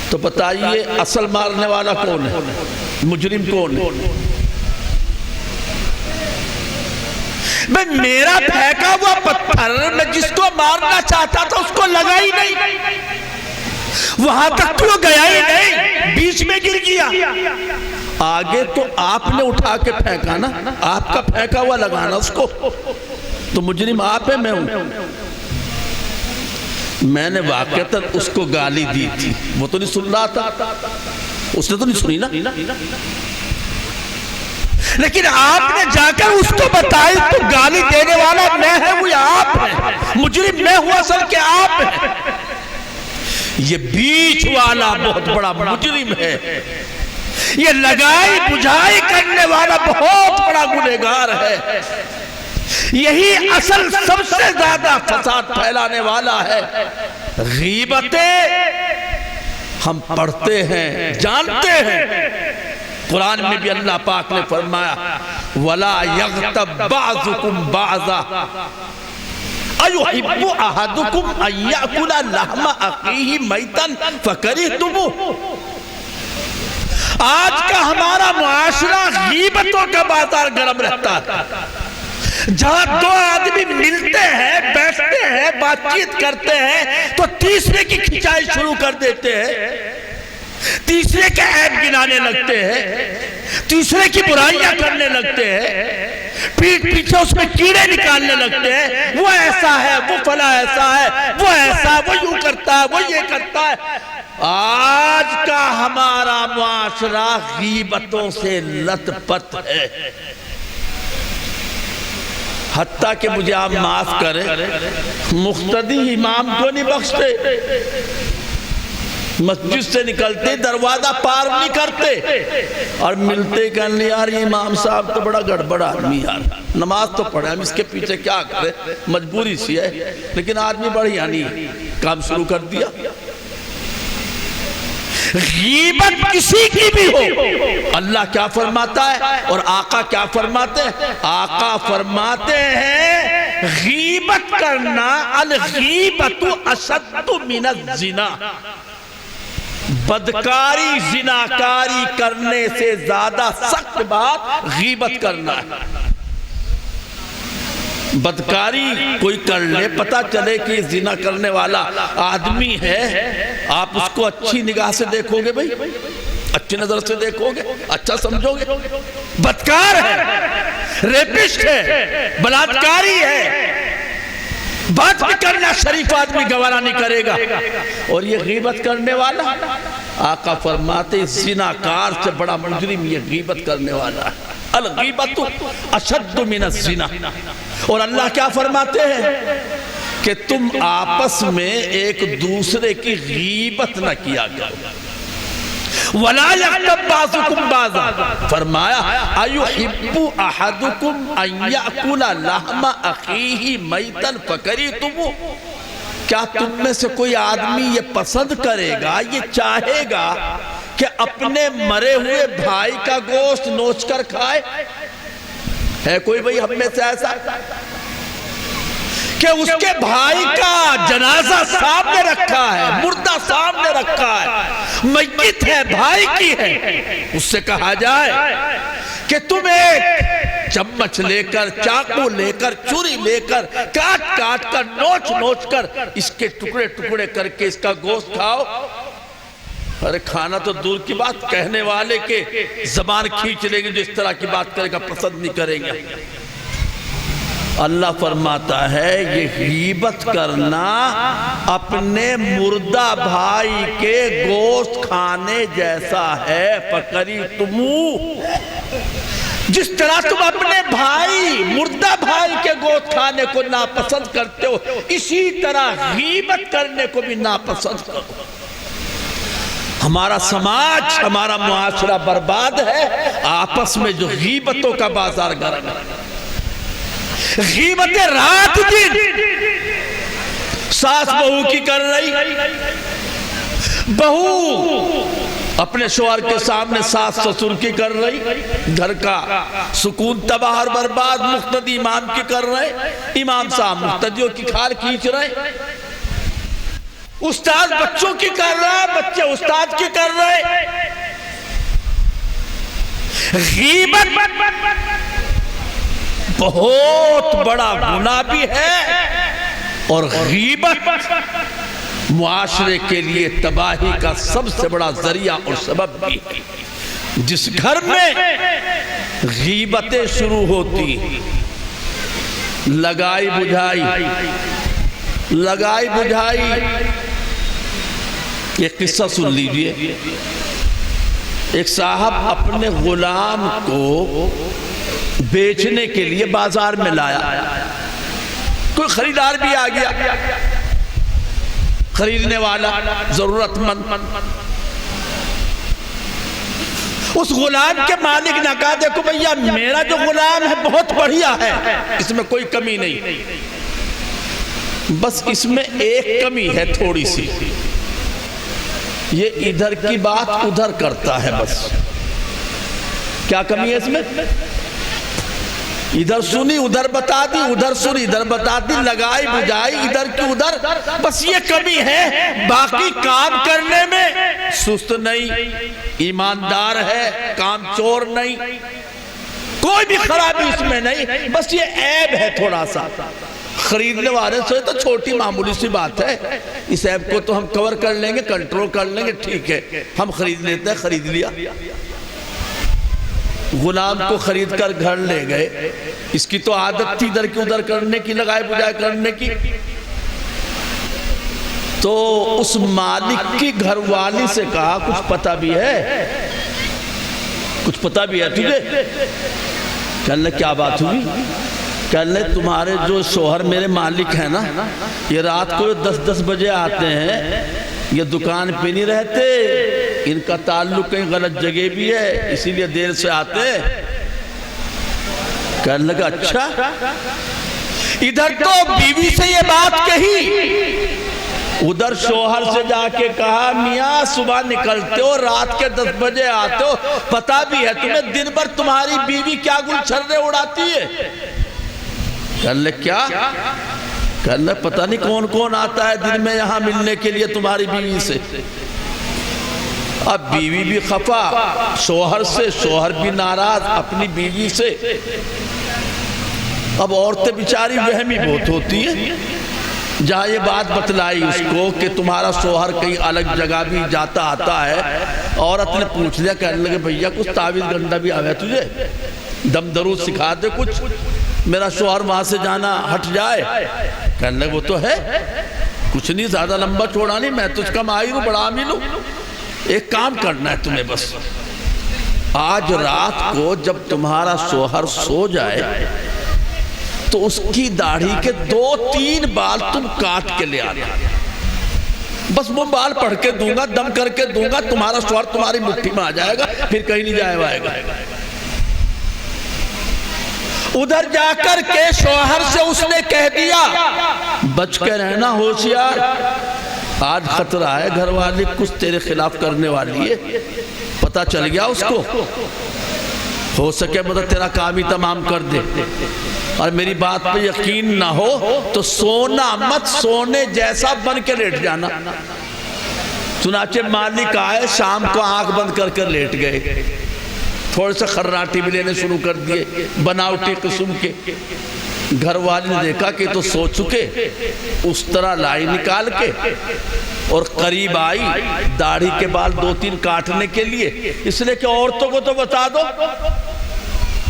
S2: تو بتائیے اصل مارنے والا کون ہے، مجرم کون ہے؟ میں میرا پھینکا ہوا پتھر میں جس کو مارنا چاہتا تھا اس کو لگا ہی نہیں، وہاں تک تو گیا ہی نہیں، بیچ میں گر گیا۔ آگے تو آپ نے اٹھا کے پھینکا نا، آپ کا پھینکا ہوا لگانا اس کو، تو مجرم آپ ہے میں ہوں۔ میں نے واقعتاً اس کو گالی دی تھی، وہ تو نہیں سن رہا تھا، اس نے تو نہیں سنی نا، لیکن آپ نے جا کر اس کو بتائی تو گالی دینے والا میں ہے، وہ آپ ہے، مجرم میں ہوا اصل کہ آپ ہے۔ یہ بیچ والا بہت بڑا مجرم ہے، یہ لگائی بجھائی کرنے والا بہت بڑا گنہگار ہے، یہی اصل سب سے زیادہ فساد پھیلانے والا ہے۔ غیبتیں ہم پڑھتے ہیں، جانتے ہیں، قرآن میں بھی اللہ پاک نے فرمایا وَلَا يَغْتَبْ بَعْضُكُمْ بَعْضًا أَيُحِبُّ أَحَدُكُمْ أَن يَأْكُلَ لَحْمَ أَخِيهِ مَيْتًا فَكَرِهْتُمُوهُ۔ آج کا ہمارا معاشرہ غیبتوں کا بازار گرم رہتا ہے، جہاں دو آدمی ملتے ہیں، بیٹھتے ہیں، بات چیت کرتے ہیں تو تیسرے کی کھچائی شروع کر دیتے ہیں، تیسرے کے عیب گنانے لگتے ہیں، تیسرے کی برائیاں کرنے لگتے ہیں، پیٹ پیچھے اس میں کیڑے نکالنے لگتے ہیں، وہ ایسا ہے، وہ فلاں ایسا ہے، وہ ایسا ہے، وہ یوں کرتا ہے، وہ یہ کرتا ہے۔ آج کا ہمارا معاشرہ غیبتوں سے لت پت ہے، حتیٰ کہ مجھے آپ معاف کریں، مقتدی امام کو نہیں بخشتے، مسجد سے نکلتے دروازہ پار نہیں کرتے اور ملتے کہنے یار یہ امام صاحب تو بڑا گڑبڑ آدمی، یار نماز تو پڑھے، ہم اس کے پیچھے کیا کریں، مجبوری سی ہے، لیکن آدمی بڑھیا نہیں، کام شروع کر دیا۔ غیبت کسی کی بھی ہو، اللہ کیا فرماتا ہے اور آقا کیا فرماتے ہیں؟ آقا فرماتے ہیں غیبت کرنا الغیبت اشد من الزنا، بدکاری زناکاری کرنے سے زیادہ سخت بات غیبت کرنا ہے۔ بدکاری کوئی کر لے، پتہ چلے کہ زنا کرنے والا آدمی ہے، آپ اس کو اچھی نگاہ سے دیکھو گے، بھائی اچھی نظر سے دیکھو گے، اچھا سمجھو گے، بدکار ہے، ریپسٹ ہے، بلاٹکاری ہے، بات بھی کرنا شریف آدمی گوارا نہیں کرے گا، اور یہ غیبت کرنے والا آقا فرماتے زناکار سے بڑا مجرم یہ غیبت کرنے والا ہے، الغیبت اشد من الزنا۔ اور اللہ کیا فرماتے ہیں کہ تم آپس میں ایک دوسرے کی غیبت نہ کیا کرو، وَلَا يَغْتَبْ بَعْضُكُمْ بَعْضًا، فرمایا أَيُحِبُّ أَحَدُكُمْ أَن يَأْكُلَ لَحْمَ أَخِيهِ مَيْتًا فَكَرِهْتُمُوهُ، کیا تم میں سے کوئی آدمی یہ پسند کرے گا، یہ چاہے گا کہ اپنے مرے ہوئے بھائی کا گوشت نوچ کر کھائے؟ ہے کوئی بھئی ہم میں سے ایسا کہ اس کے بھائی کا جنازہ سامنے رکھا ہے، مردہ سامنے رکھا ہے، میت ہے، بھائی کی ہے، اس سے کہا جائے کہ تم ایک چمچ لے کر، چاقو لے کر، چوری لے کر، کاٹ کاٹ کر، نوچ نوچ کر اس کے ٹکڑے ٹکڑے کر کے اس کا گوشت کھاؤ؟ ارے کھانا تو دور کی بات، کہنے والے کے زبان کھینچ لیں گے، جو اس طرح کی بات کرے گا پسند نہیں کریں گے۔ اللہ فرماتا ہے یہ غیبت کرنا اپنے مردہ بھائی کے گوشت کھانے جیسا ہے، فَقَرِئْتُمُوهُ، جس طرح تم اپنے بھائی مردہ بھائی کے گوشت کھانے کو ناپسند کرتے ہو، اسی طرح غیبت کرنے کو بھی ناپسند کرو۔ ہمارا سماج، ہمارا معاشرہ برباد ہے آپس میں جو غیبتوں کا بازار گرم ہے، غیبتیں رات دن، ساس بہو کی کر رہی، بہو اپنے شوہر کے سامنے ساس سسر کی کر رہی، گھر کا سکون تباہ اور برباد مقتدی امام کی کر رہے، امام صاحب مقتدیوں کی کھال کھینچ رہے، استاد بچوں کی کر رہا ہے، بچے استاد کی کر رہے۔ غیبت بہت بڑا گناہ بھی ہے، اور غیبت معاشرے کے لیے تباہی کا سب سے بڑا ذریعہ اور سبب بھی ہے۔ جس گھر میں غیبتیں شروع ہوتی، لگائی بجھائی، ایک قصہ سن لیجئے۔ ایک صاحب اپنے غلام کو بیچنے کے لیے بازار میں لایا، کوئی خریدار بھی آ گیا، خریدنے والا ضرورت مند، اس غلام کے مالک نے کہا دیکھو بھیا میرا جو غلام ہے بہت بڑھیا ہے، اس میں کوئی کمی نہیں، بس اس میں ایک کمی ہے تھوڑی سی، یہ ادھر کی بات ادھر کرتا ہے، بس کیا کمی ہے اس میں؟ ادھر سنی ادھر بتا دی، ادھر سنی ادھر بتا دی، لگائی بجائی ادھر کی ادھر، بس یہ کمی ہے، باقی کام کرنے میں سست نہیں، ایماندار ہے، کام چور نہیں، کوئی بھی خرابی اس میں نہیں، بس یہ عیب ہے تھوڑا سا۔ خریدنے والے سے تو چھوٹی معمولی سی بات ہے، اس عیب کو تو ہم کور کر لیں گے، کنٹرول کر لیں گے، ٹھیک ہے ہم خرید لیتے ہیں، خرید لیا۔ غلام کو خرید کر گھر لے گئے، اس کی تو عادت تھی ادھر کی ادھر کرنے کی، لگائے بجائے کرنے کی، تو اس مالک کی گھر والی سے کہا کچھ پتہ بھی ہے، کچھ پتہ بھی ہے تجھے؟ کہنے کیا بات ہوئی؟ کہنے تمہارے جو شوہر میرے مالک ہیں نا، یہ رات کو 10 بجے آتے ہیں، یہ دکان پہ نہیں رہتے، ان کا تعلق کہیں غلط جگہ بھی ہے، اسی لیے دیر سے آتے ہیں۔ کہنے لگا اچھا، ادھر تو بیوی سے یہ بات کہی، ادھر شوہر سے جا کے کہا میاں صبح نکلتے ہو رات کے 10 بجے آتے ہو، پتہ بھی ہے تمہیں دن بھر تمہاری بیوی کیا گل چھرے اڑاتی ہے؟ کہنے کیا؟ کہنے پتہ نہیں کون کون آتا ہے دن میں یہاں ملنے کے لیے تمہاری بیوی سے۔ اب بیوی بھی خفا شوہر سے، شوہر بھی ناراض اپنی بیوی سے۔ اب عورتیں بیچاری وہمی بہت ہوتی ہیں، جہاں یہ بات بتلائی اس کو کہ تمہارا شوہر کہیں الگ جگہ بھی جاتا آتا ہے، عورت نے پوچھ لیا، کہنے لگے بھئیہ کچھ تعویذ گنڈا بھی آوے تجھے، دم درود سکھا دے کچھ، میرا شوہر وہاں سے جانا ہٹ جائے۔ کہنے لگے وہ تو ہے، کچھ نہیں زیادہ لمبا چھوڑا نہیں، میں تو اس کا ماہر ہوں، بڑا عامل ہوں، ایک کام کرنا ہے تمہیں بس، آج رات کو جب تمہارا شوہر سو جائے تو اس کی داڑھی کے 2-3 بال تم کاٹ کے لے آنا، بس وہ بال پڑھ کے دوں گا، دم کر کے دوں گا، تمہارا شوہر تمہاری مٹھی میں آ جائے گا، پھر کہیں نہیں جائے وائے گا۔ ادھر جا کر کے شوہر سے اس نے کہہ دیا بچ کے رہنا ہوشیار، آج خطرہ ہے، گھر والی کچھ تیرے خلاف کرنے والی ہے، پتہ چل گیا اس کو، ہو سکے مطلب تیرا کام ہی تمام کر دے، اور میری بات پہ یقین نہ ہو تو سونا مت، سونے جیسا بن کے لیٹ جانا۔ چنانچہ مالک آئے، شام کو آنکھ بند کر کر لیٹ گئے، تھوڑے سے خراٹی بھی لینے شروع کر دیے بناوٹی قسم کے۔ گھر والی نے دیکھا کہ تو سو چکے، اس طرح لائی نکال کے اور قریب آئی داڑھی کے بال 2-3 کاٹنے کے لیے، اس لیے کہ عورتوں کو تو بتا دو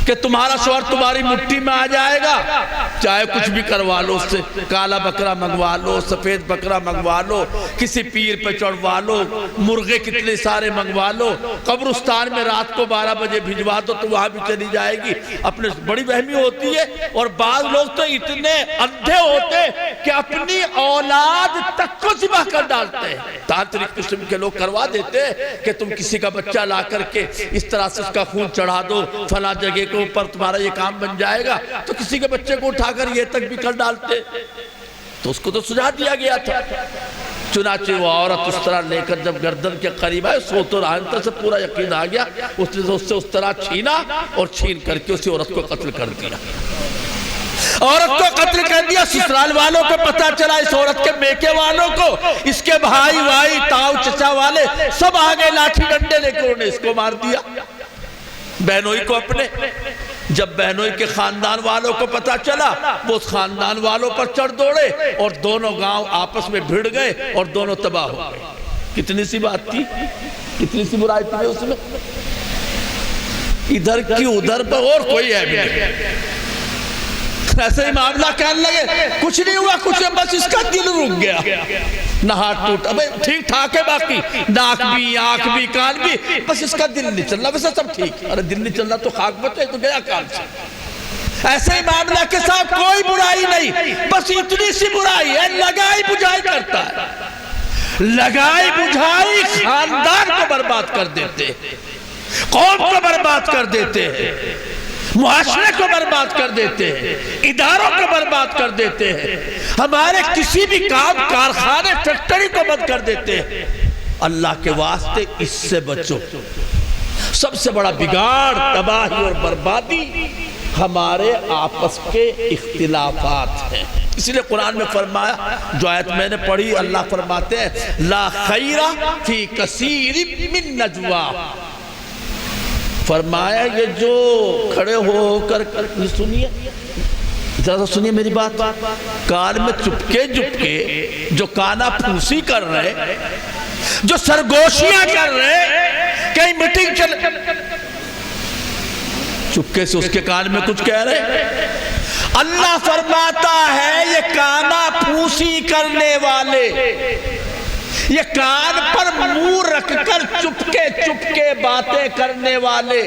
S2: کہ تمہارا شوہر تمہاری مٹھی میں آ جائے گا، چاہے کچھ بھی کروا لو اس سے، کالا بکرا منگوا لو، سفید بکرا منگوا لو، کسی پیر پہ چڑھوا لو، مرغے کتنے سارے منگوا لو، قبرستان میں رات کو 12 بجے بھجوا دو تو وہاں بھی چلی جائے گی۔ اپنے بڑی وہمی ہوتی ہے، اور بعض لوگ تو اتنے اندھے ہوتے کہ اپنی اولاد تک کو ذبح کر ڈالتے ہیں۔ تانترک قسم کے لوگ کروا دیتے ہیں کہ تم کسی کا بچہ لا کر کے اس طرح سے اس کا خون چڑھا دو، فلاں جگہ کے اوپر تمہارا یہ کام بن جائے گا، تو کسی کے بچے کو اٹھا کر یہ تک بھی کر ڈالتے، تو اس کو تو سجا دیا گیا تھا۔ چنانچہ وہ عورت اس طرح لے کر جب گردن کے قریب آئے، سو تو رہا سے پورا یقین آ گیا، اس نے اس سے اس طرح چھینا اور چھین کر کے اسی عورت کو قتل کر دیا۔ عورت کو قتل کر دیا، سسرال والوں کو پتہ چلا، اس عورت کے میکے والوں کو، اس کے بھائی وائی تاؤ چچا والے سب آگے لاٹھی ڈنڈے لے کے انہوں نے اس کو مار دیا، بہنوئی کو اپنے۔ جب بہنوئی کے خاندان والوں کو پتہ چلا، وہ اس خاندان والوں پر چڑھ دوڑے اور دونوں گاؤں آپس میں بھیڑ گئے اور دونوں تباہ ہو گئے۔ کتنی سی بات تھی، کتنی سی برائی تھی اس میں، ادھر کی ادھر پر اور کوئی عیب نہیں۔ ایسے ہی معاملہ کہنے لگے کچھ نہیں ہوا، کچھ بس اس کا دل رک گیا، نہ ہاتھ ٹوٹا، ٹھیک ٹھاک ہے، باقی ناک بھی آنکھ بھی کان بھی، بس اس کا دل نہیں چلنا، ویسے سب ٹھیک۔ ارے دل نہیں چلنا تو خاک بچے تو گیا کام سے۔ ایسے ہی معاملہ کے ساتھ کوئی برائی نہیں، بس اتنی سی برائی ہے، لگائی بجھائی کرتا ہے۔ لگائی بجھائی خاندان کو برباد کر دیتے ہیں، قوم کو برباد کر دیتے ہیں، معاشرے کو برباد کر دیتے ہیں، اداروں کو برباد کر دیتے ہیں، ہمارے کسی بھی کام کارخانے فیکٹری کو بند کر دیتے ہیں۔ اللہ کے واسطے اس سے بچو۔ سب سے بڑا بگاڑ، تباہی اور بربادی ہمارے آپس کے اختلافات ہیں۔ اسی لئے قرآن میں فرمایا، جو آیت میں نے پڑھی، اللہ فرماتے ہیں لا خیر فی کثیر من نجوا، فرمایا یہ جو کھڑے ہو کر سنیے، ذرا سنیے میری بات، کان میں چپکے جو کانا پھوسی کر رہے، جو سرگوشیاں کر رہے، کہیں میٹنگ چل چپکے سے اس کے کان میں کچھ کہہ رہے، اللہ فرماتا ہے یہ کانا پھوسی کرنے والے، یہ کان پر منہ رکھ کر چپکے باتیں کرنے والے،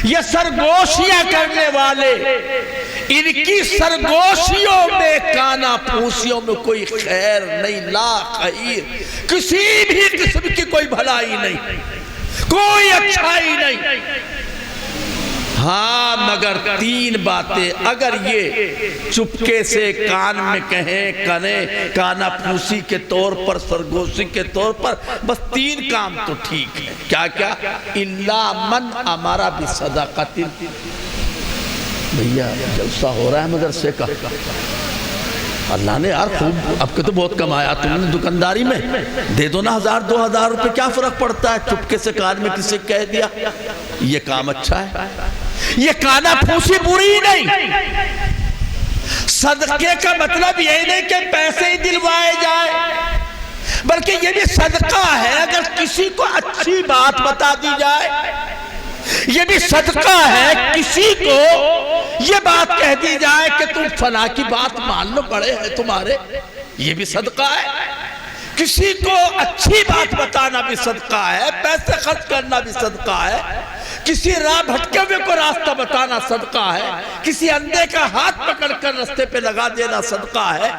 S2: یہ سرگوشیاں کرنے والے، ان کی سرگوشیوں میں، کانا پھوسیوں میں کوئی خیر نہیں، لا خیر، کسی بھی قسم کی کوئی بھلائی نہیں، کوئی اچھائی نہیں۔ ہاں مگر تین باتیں اگر یہ چپکے سے کان میں کہیں، کریں، کانا پھوسی کے طور پر، سرگوشی کے طور پر، بس تین کام تو ٹھیک ہے۔ کیا کیا؟ اِلَّا مَنْ أَمَرَ بِصَدَقَةٍ، بھئیہ جلسہ ہو رہا ہے مدرسے کا، اللہ نے یار خوب، اب کے تو بہت کمایا تم نے دکانداری میں، دے دو نا 1000 2000 روپے، کیا فرق پڑتا ہے؟ چپکے سے کان میں کسی کہہ دیا، یہ کام اچھا ہے، یہ کانا پھوسی بری نہیں۔ صدقے کا مطلب یہ نہیں کہ پیسے ہی دلوائے جائے، بلکہ یہ بھی صدقہ ہے اگر کسی کو اچھی بات بتا دی جائے، یہ بھی صدقہ ہے کسی کو یہ بات کہہ دی جائے کہ تم فلاں کی بات مان لو، بڑے ہیں تمہارے، یہ بھی صدقہ ہے۔ کسی کو اچھی بات بتانا بھی صدقہ ہے، پیسے خرچ کرنا بھی صدقہ ہے، کسی راہ بھٹکے ہوئے کو راستہ بتانا صدقہ ہے، کسی اندھے کا ہاتھ پکڑ کر راستے پہ لگا دینا صدقہ ہے،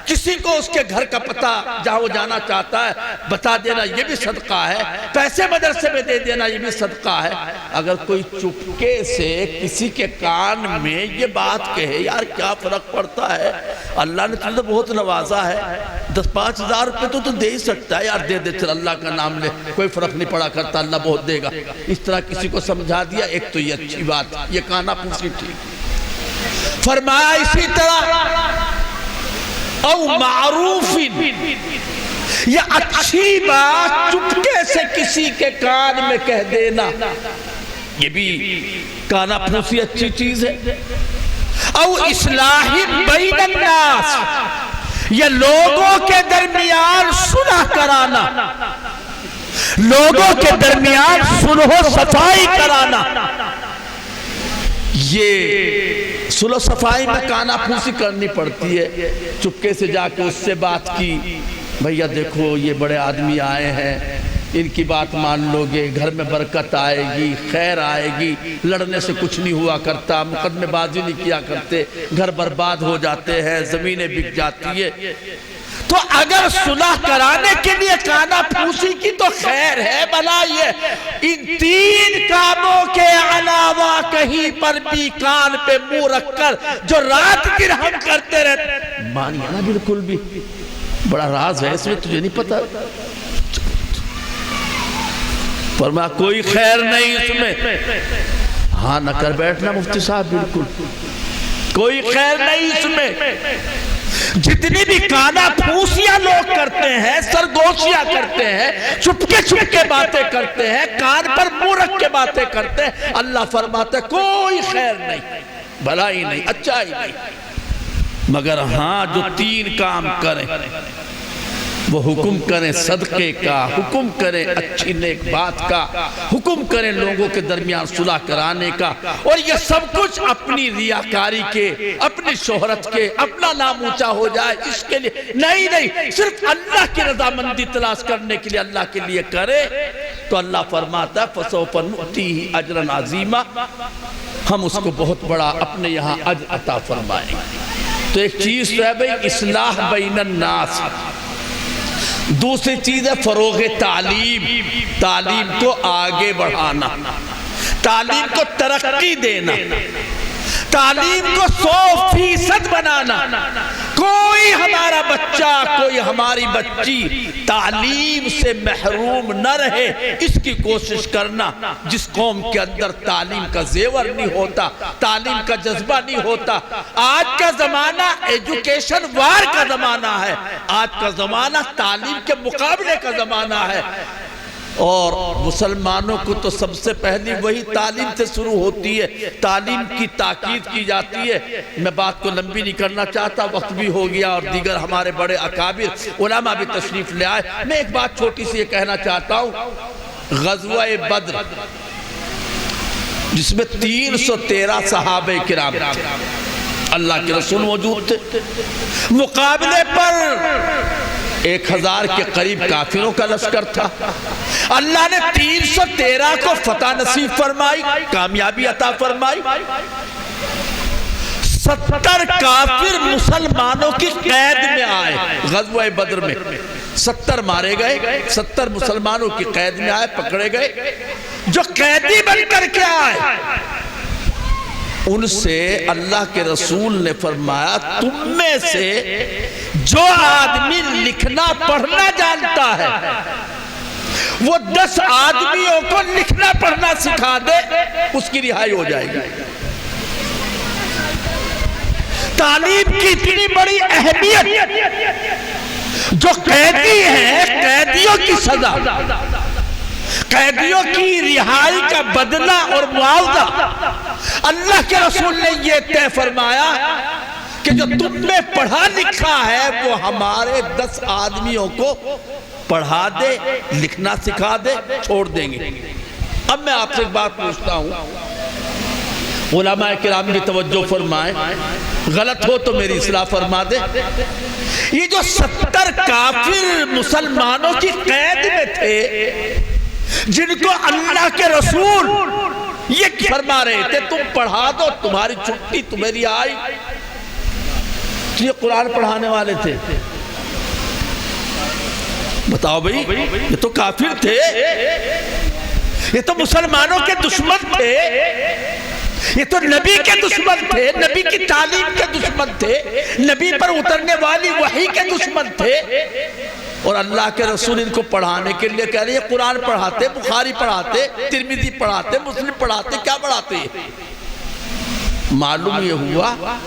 S2: کسی کو اس کے گھر کا پتہ جہاں وہ جانا چاہتا ہے بتا دینا، یہ بھی صدقہ ہے، پیسے مدرسے میں دے دینا، یہ بھی صدقہ ہے۔ اگر کوئی چپکے سے کسی کے کان میں یہ بات کہے، یار کیا فرق پڑتا ہے، اللہ نے تجھے بہت نوازا ہے، 10-5 ہزار روپے تو دے ہی سکتا ہے، یار دے دے چل، اللہ کا نام لے، کوئی فرق نہیں پڑا کرتا، اللہ بہت دے گا، اس طرح کسی کو سمجھا دیا، ایک تو یہ اچھی بات، یہ کانا پھوسی ٹھیک۔ فرمایا اسی طرح او معروف، یہ اچھی بات چپکے سے کسی کے کان میں کہہ دینا، یہ بھی کانا پھوسی اچھی چیز ہے۔ او اصلاح بین الناس، یہ لوگوں کے درمیان صلح کرانا، لوگوں کے درمیان صلح و صفائی کرانا، یہ صلح و صفائی میں کانا پھوسی کرنی پڑتی ہے۔ چپکے سے جا کے اس سے بات کی، بھئیہ دیکھو یہ بڑے آدمی آئے ہیں، ان کی بات مان لو گے، گھر میں برکت آئے گی، خیر آئے گی، لڑنے سے کچھ نہیں ہوا کرتا، مقدمے بازی نہیں کیا کرتے، گھر برباد ہو جاتے ہیں، زمینیں بک جاتی ہے۔ تو اگر صلح کرانے کے لیے کانا پھوسی کی تو خیر ہے، بھلائی ہے، ان تین کاموں کے علاوہ کہیں پر بھی کان پہ منہ رکھ کر جو رات دن ہم کرتے رہتے، مانیے نا بالکل بھی، بڑا راز ہے اس میں، تجھے نہیں پتا، فرمایا کوئی خیر نہیں اس میں، ہاں نہ کر بیٹھنا مفتی صاحب، بالکل کوئی خیر نہیں اس میں۔ جتنی بھی کانا پھوسیاں لوگ کرتے ہیں، سرگوشیاں کرتے ہیں، چپکے باتیں کرتے ہیں، کان پر منہ رکھ کے باتیں کرتے ہیں، اللہ فرماتا ہے کوئی خیر نہیں، بھلائی نہیں، اچھائی نہیں، مگر ہاں جو تین کام کریں، وہ حکم کریں صدقے کا، حکم کریں اچھی نیک بات کا، حکم کریں لوگوں کے درمیان صلح کرانے کا، اور یہ سب کچھ اپنی ریاکاری کے، اپنی شہرت کے، اپنا نام اونچا ہو جائے اس کے لیے نہیں، صرف اللہ کی رضامندی تلاش کرنے کے لیے اللہ کے لیے کرے، تو اللہ فرماتا ہے فَسَوْفَ نُؤْتِيهِ أَجْرًا عَظِيمًا، ہم اس کو بہت بڑا اپنے یہاں اجر عطا فرمائیں گے۔ تو ایک چیز تو ہے بھئی اصلاح بین الناس، دوسری چیز ہے فروغ تعلیم، تعلیم کو آگے بڑھانا، تعلیم کو ترقی دینا، تعلیم کو 100% بنانا، کوئی ہمارا بچہ، کوئی ہماری بچی تعلیم سے محروم نہ رہے، اس کی کوشش کرنا۔ جس قوم کے اندر تعلیم کا زیور نہیں ہوتا، تعلیم کا جذبہ نہیں ہوتا۔ آج کا زمانہ ایجوکیشن وار کا زمانہ ہے، آج کا زمانہ تعلیم کے مقابلے کا زمانہ ہے، اور مسلمانوں کو تو سب سے پہلی وہی تعلیم سے شروع ہوتی ہے، تعلیم کی تاکید کی جاتی ہے۔ میں بات کو لمبی نہیں کرنا چاہتا، وقت بھی ہو گیا اور دیگر ہمارے بڑے اکابر علماء بھی تشریف لے آئے۔ میں ایک بات چھوٹی سی یہ کہنا چاہتا ہوں، غزوہ بدر جس میں 313 صحابہ کرام تھے، اللہ کے رسول موجود تھے، مقابلے پر 1000 کے قریب کافروں کا لشکر تھا۔ اللہ نے 313 کو فتح نصیب فرمائی، کامیابی عطا فرمائی۔ 70 کافر مسلمانوں کی قید میں آئے، غزوہ بدر میں 70 مارے گئے، 70 مسلمانوں کی قید میں آئے، پکڑے گئے۔ جو قیدی بن کر کے آئے، ان سے اللہ کے رسول نے فرمایا، تم میں سے جو آدمی لکھنا پڑھنا جانتا ہے وہ 10 آدمیوں کو لکھنا پڑھنا سکھا دے، اس کی رہائی ہو جائے گی۔ تعلیم کی اتنی بڑی اہمیت، جو قیدی ہیں، قیدیوں کی سزا، قیدیوں کی رہائی کا بدلہ اور معاوضہ، اللہ کے رسول نے یہ طے فرمایا کہ جو تم میں پڑھا لکھا ہے وہ ہمارے 10 آدمیوں کو پڑھا دے، لکھنا سکھا دے، چھوڑ دیں گے۔ اب میں آپ سے ایک بات پوچھتا ہوں، علماء کرام کی توجہ فرمائیں، غلط ہو تو میری اصلاح فرما دے۔ یہ جو 70 کافر مسلمانوں کی قید میں تھے، جن کو اللہ کے رسول یہ فرما رہے تھے تم پڑھا دو، تمہاری چھٹی، تمہیں رہائی، یہ قرآن پڑھانے والے تھے۔ بتاؤ بھئی، یہ تو کافر تھے، یہ تو مسلمانوں کے دشمن تھے، یہ تو نبی کے دشمن تھے، نبی کی تعلیم کے دشمن تھے، نبی پر اترنے والی وحی کے دشمن تھے، اور اللہ کے رسول ان کو پڑھانے کے لیے کہہ رہے ہیں۔ قرآن پڑھاتے، بخاری پڑھاتے، ترمذی پڑھاتے، مسلم پڑھاتے، کیا پڑھاتے ہیں؟ معلوم یہ ہوا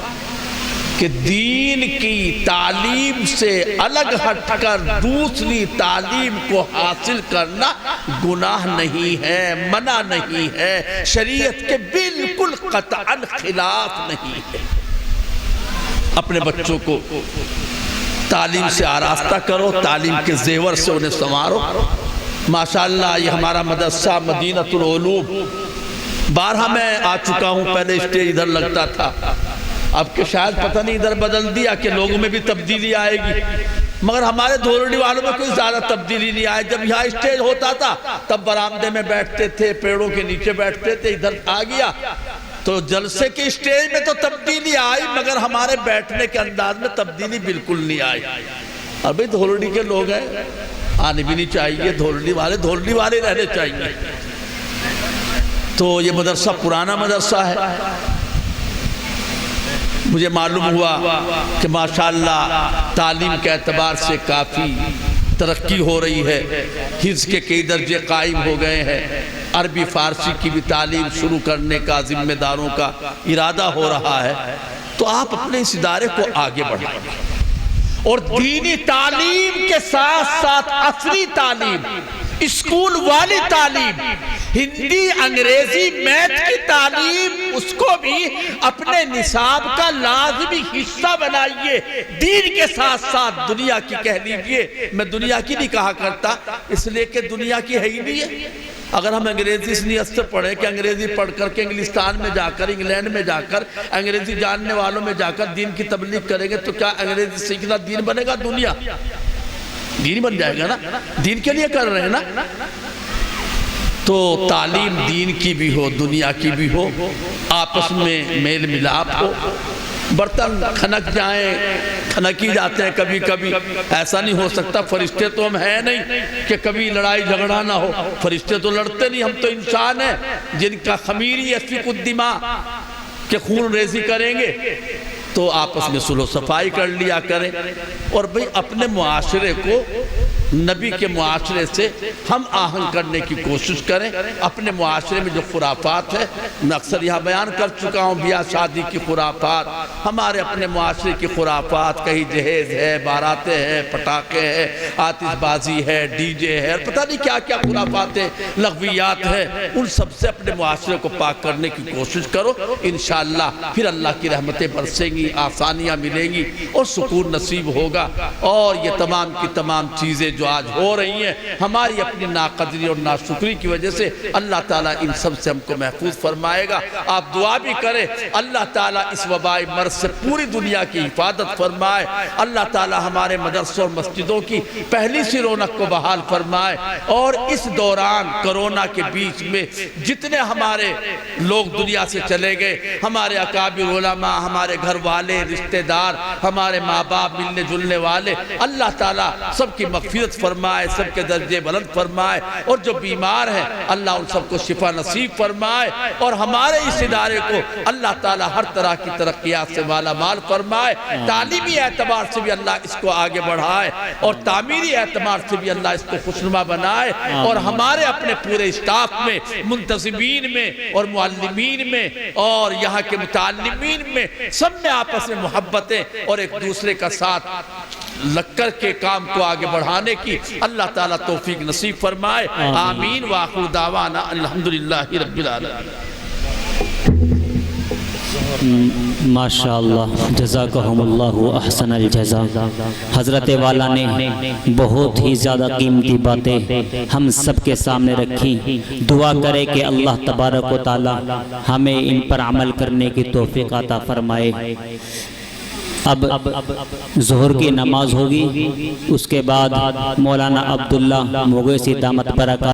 S2: کہ دین کی تعلیم سے الگ ہٹ کر دوسری تعلیم کو حاصل کرنا گناہ نہیں ہے، منع نہیں ہے، شریعت کے بالکل قطعاً خلاف نہیں ہے۔ اپنے بچوں کو تعلیم سے آراستہ کرو، تعلیم کے زیور سے انہیں سنوارو۔ ماشاءاللہ یہ ہمارا مدرسہ مدینۃ العلوم، بارہا میں آ چکا ہوں، پہلے اسٹیج ادھر لگتا تھا، اب کہ شاید پتہ نہیں ادھر بدل دیا کہ لوگوں میں بھی تبدیلی آئے گی، مگر ہمارے دھولڑی والوں میں کوئی زیادہ تبدیلی نہیں آئے۔ جب یہاں اسٹیج ہوتا تھا تب برآمدے میں بیٹھتے تھے، پیڑوں کے نیچے بیٹھتے تھے، ادھر آ گیا تو جلسے کے اسٹیج میں تو تبدیلی آئی، مگر ہمارے بیٹھنے کے انداز میں تبدیلی بالکل نہیں آئی۔ ابھی دھولڑی کے لوگ ہیں، آنے بھی نہیں چاہیے، دھولڑی والے رہنے چاہیے۔ تو یہ مدرسہ پرانا مدرسہ ہے، مجھے معلوم ہوا کہ ماشاءاللہ تعلیم کے اعتبار سے کافی ترقی ہو رہی ہے، حفظ کے کئی درجے قائم ہو گئے ہیں، عربی فارسی کی بھی تعلیم شروع کرنے کا ذمہ داروں کا ارادہ ہو رہا ہے۔ تو آپ اپنے اس ادارے کو آگے بڑھائیں اور دینی تعلیم کے ساتھ ساتھ عصری تعلیم، اسکول والی تعلیم، ہندی، انگریزی، میتھ کی تعلیم، اس کو بھی اپنے نصاب کا لازمی حصہ بنائیے۔ دین کے ساتھ ساتھ دنیا کی کہہ لیجئے، میں دنیا کی نہیں کہا کرتا اس لیے کہ دنیا کی ہے ہی نہیں ہے۔ اگر ہم انگریزی اس نیت سے پڑھیں کہ انگریزی پڑھ کر کے انگلستان میں جا کر، انگلینڈ میں جا کر، انگریزی جاننے والوں میں جا کر دین کی تبلیغ کریں گے تو کیا انگریزی سیکھنا دین بنے گا؟ دنیا دین بن جائے گا نا، دین کے لیے کر رہے ہیں نا۔ تو تعلیم دین کی بھی ہو، دنیا کی بھی ہو، آپس میں میل ملاپ ہو۔ برتن کھنک جائیں، کھنکی جاتے ہیں کبھی کبھی، ایسا نہیں ہو سکتا، فرشتے تو ہم ہیں نہیں کہ کبھی لڑائی جھگڑا نہ ہو، فرشتے تو لڑتے نہیں، ہم تو انسان ہیں جن کا خمیری یسفک الدماء کہ خون ریزی کریں گے۔ تو آپس میں صلح و صفائی کر لیا کریں، اور بھئی اپنے معاشرے کو نبی کے معاشرے سے ہم آہنگ کرنے کی کوشش کریں۔ اپنے معاشرے میں جو خرافات ہے، میں اکثر یہاں بیان کر چکا ہوں، بیاہ شادی کی خرافات، ہمارے اپنے معاشرے کی خرافات، کہیں جہیز ہے، باراتیں ہیں، پٹاخے ہیں، آتش بازی ہے، ڈی جے ہے، پتہ نہیں کیا کیا خرافاتیں، لغویات ہیں، ان سب سے اپنے معاشرے کو پاک کرنے کی کوشش کرو۔ انشاءاللہ پھر اللہ کی رحمتیں برسیں گی، آسانیاں ملیں گی اور سکون نصیب ہوگا۔ اور یہ تمام کی تمام چیزیں جو آج ہو رہی ہیں ہماری اپنی ناقدری اور ناشکری کی وجہ سے، اللہ تعالیٰ ان سب سے ہم کو محفوظ فرمائے گا۔ آپ دعا بھی کریں اللہ تعالیٰ اس وبائی مرض سے پوری دنیا کی حفاظت فرمائے، اللہ تعالیٰ ہمارے مدرسوں اور مسجدوں کی پہلی سی رونق کو بحال فرمائے، اور اس دوران کرونا کے بیچ میں جتنے ہمارے لوگ دنیا سے چلے گئے، ہمارے اکابر علماء، ہمارے گھر والے، رشتہ دار، ہمارے ماں باپ، ملنے جلنے والے، اللہ تعالیٰ سب کی مغفرت فرمائے، سب کے درجے بلند فرمائے، اور جو بیمار ہیں اللہ ان سب کو شفا نصیب فرمائے، اور ہمارے اس ادارے کو اللہ تعالیٰ ہر طرح کی ترقیات سے والا مال فرمائے، تعلیمی اعتبار سے بھی اللہ اس کو آگے بڑھائے، اور تعمیری اعتبار سے بھی اللہ اس کو خوشنما بنائے، اور ہمارے اپنے پورے اسٹاف میں، منتظمین میں اور معلمین میں اور یہاں کے متعلمین میں، سب میں آپس میں محبتیں اور ایک دوسرے کا ساتھ لگ کر کے کام کو آگے بڑھانے کی اللہ تعالیٰ توفیق نصیب فرمائے۔ آمین وآخر دعوانا الحمدللہ رب العالمین۔
S1: ماشاءاللہ، جزاکہم اللہ احسن الجزا۔ حضرت والا نے بہت ہی زیادہ قیمتی باتیں ہم سب کے سامنے رکھی۔ دعا کرے کہ اللہ تبارک و تعالی ہمیں ان پر عمل کرنے کی توفیق عطا فرمائے۔ اب ظہر کی نماز ہوگی، اس کے بعد مولانا عبداللہ مغیثی دامت برکات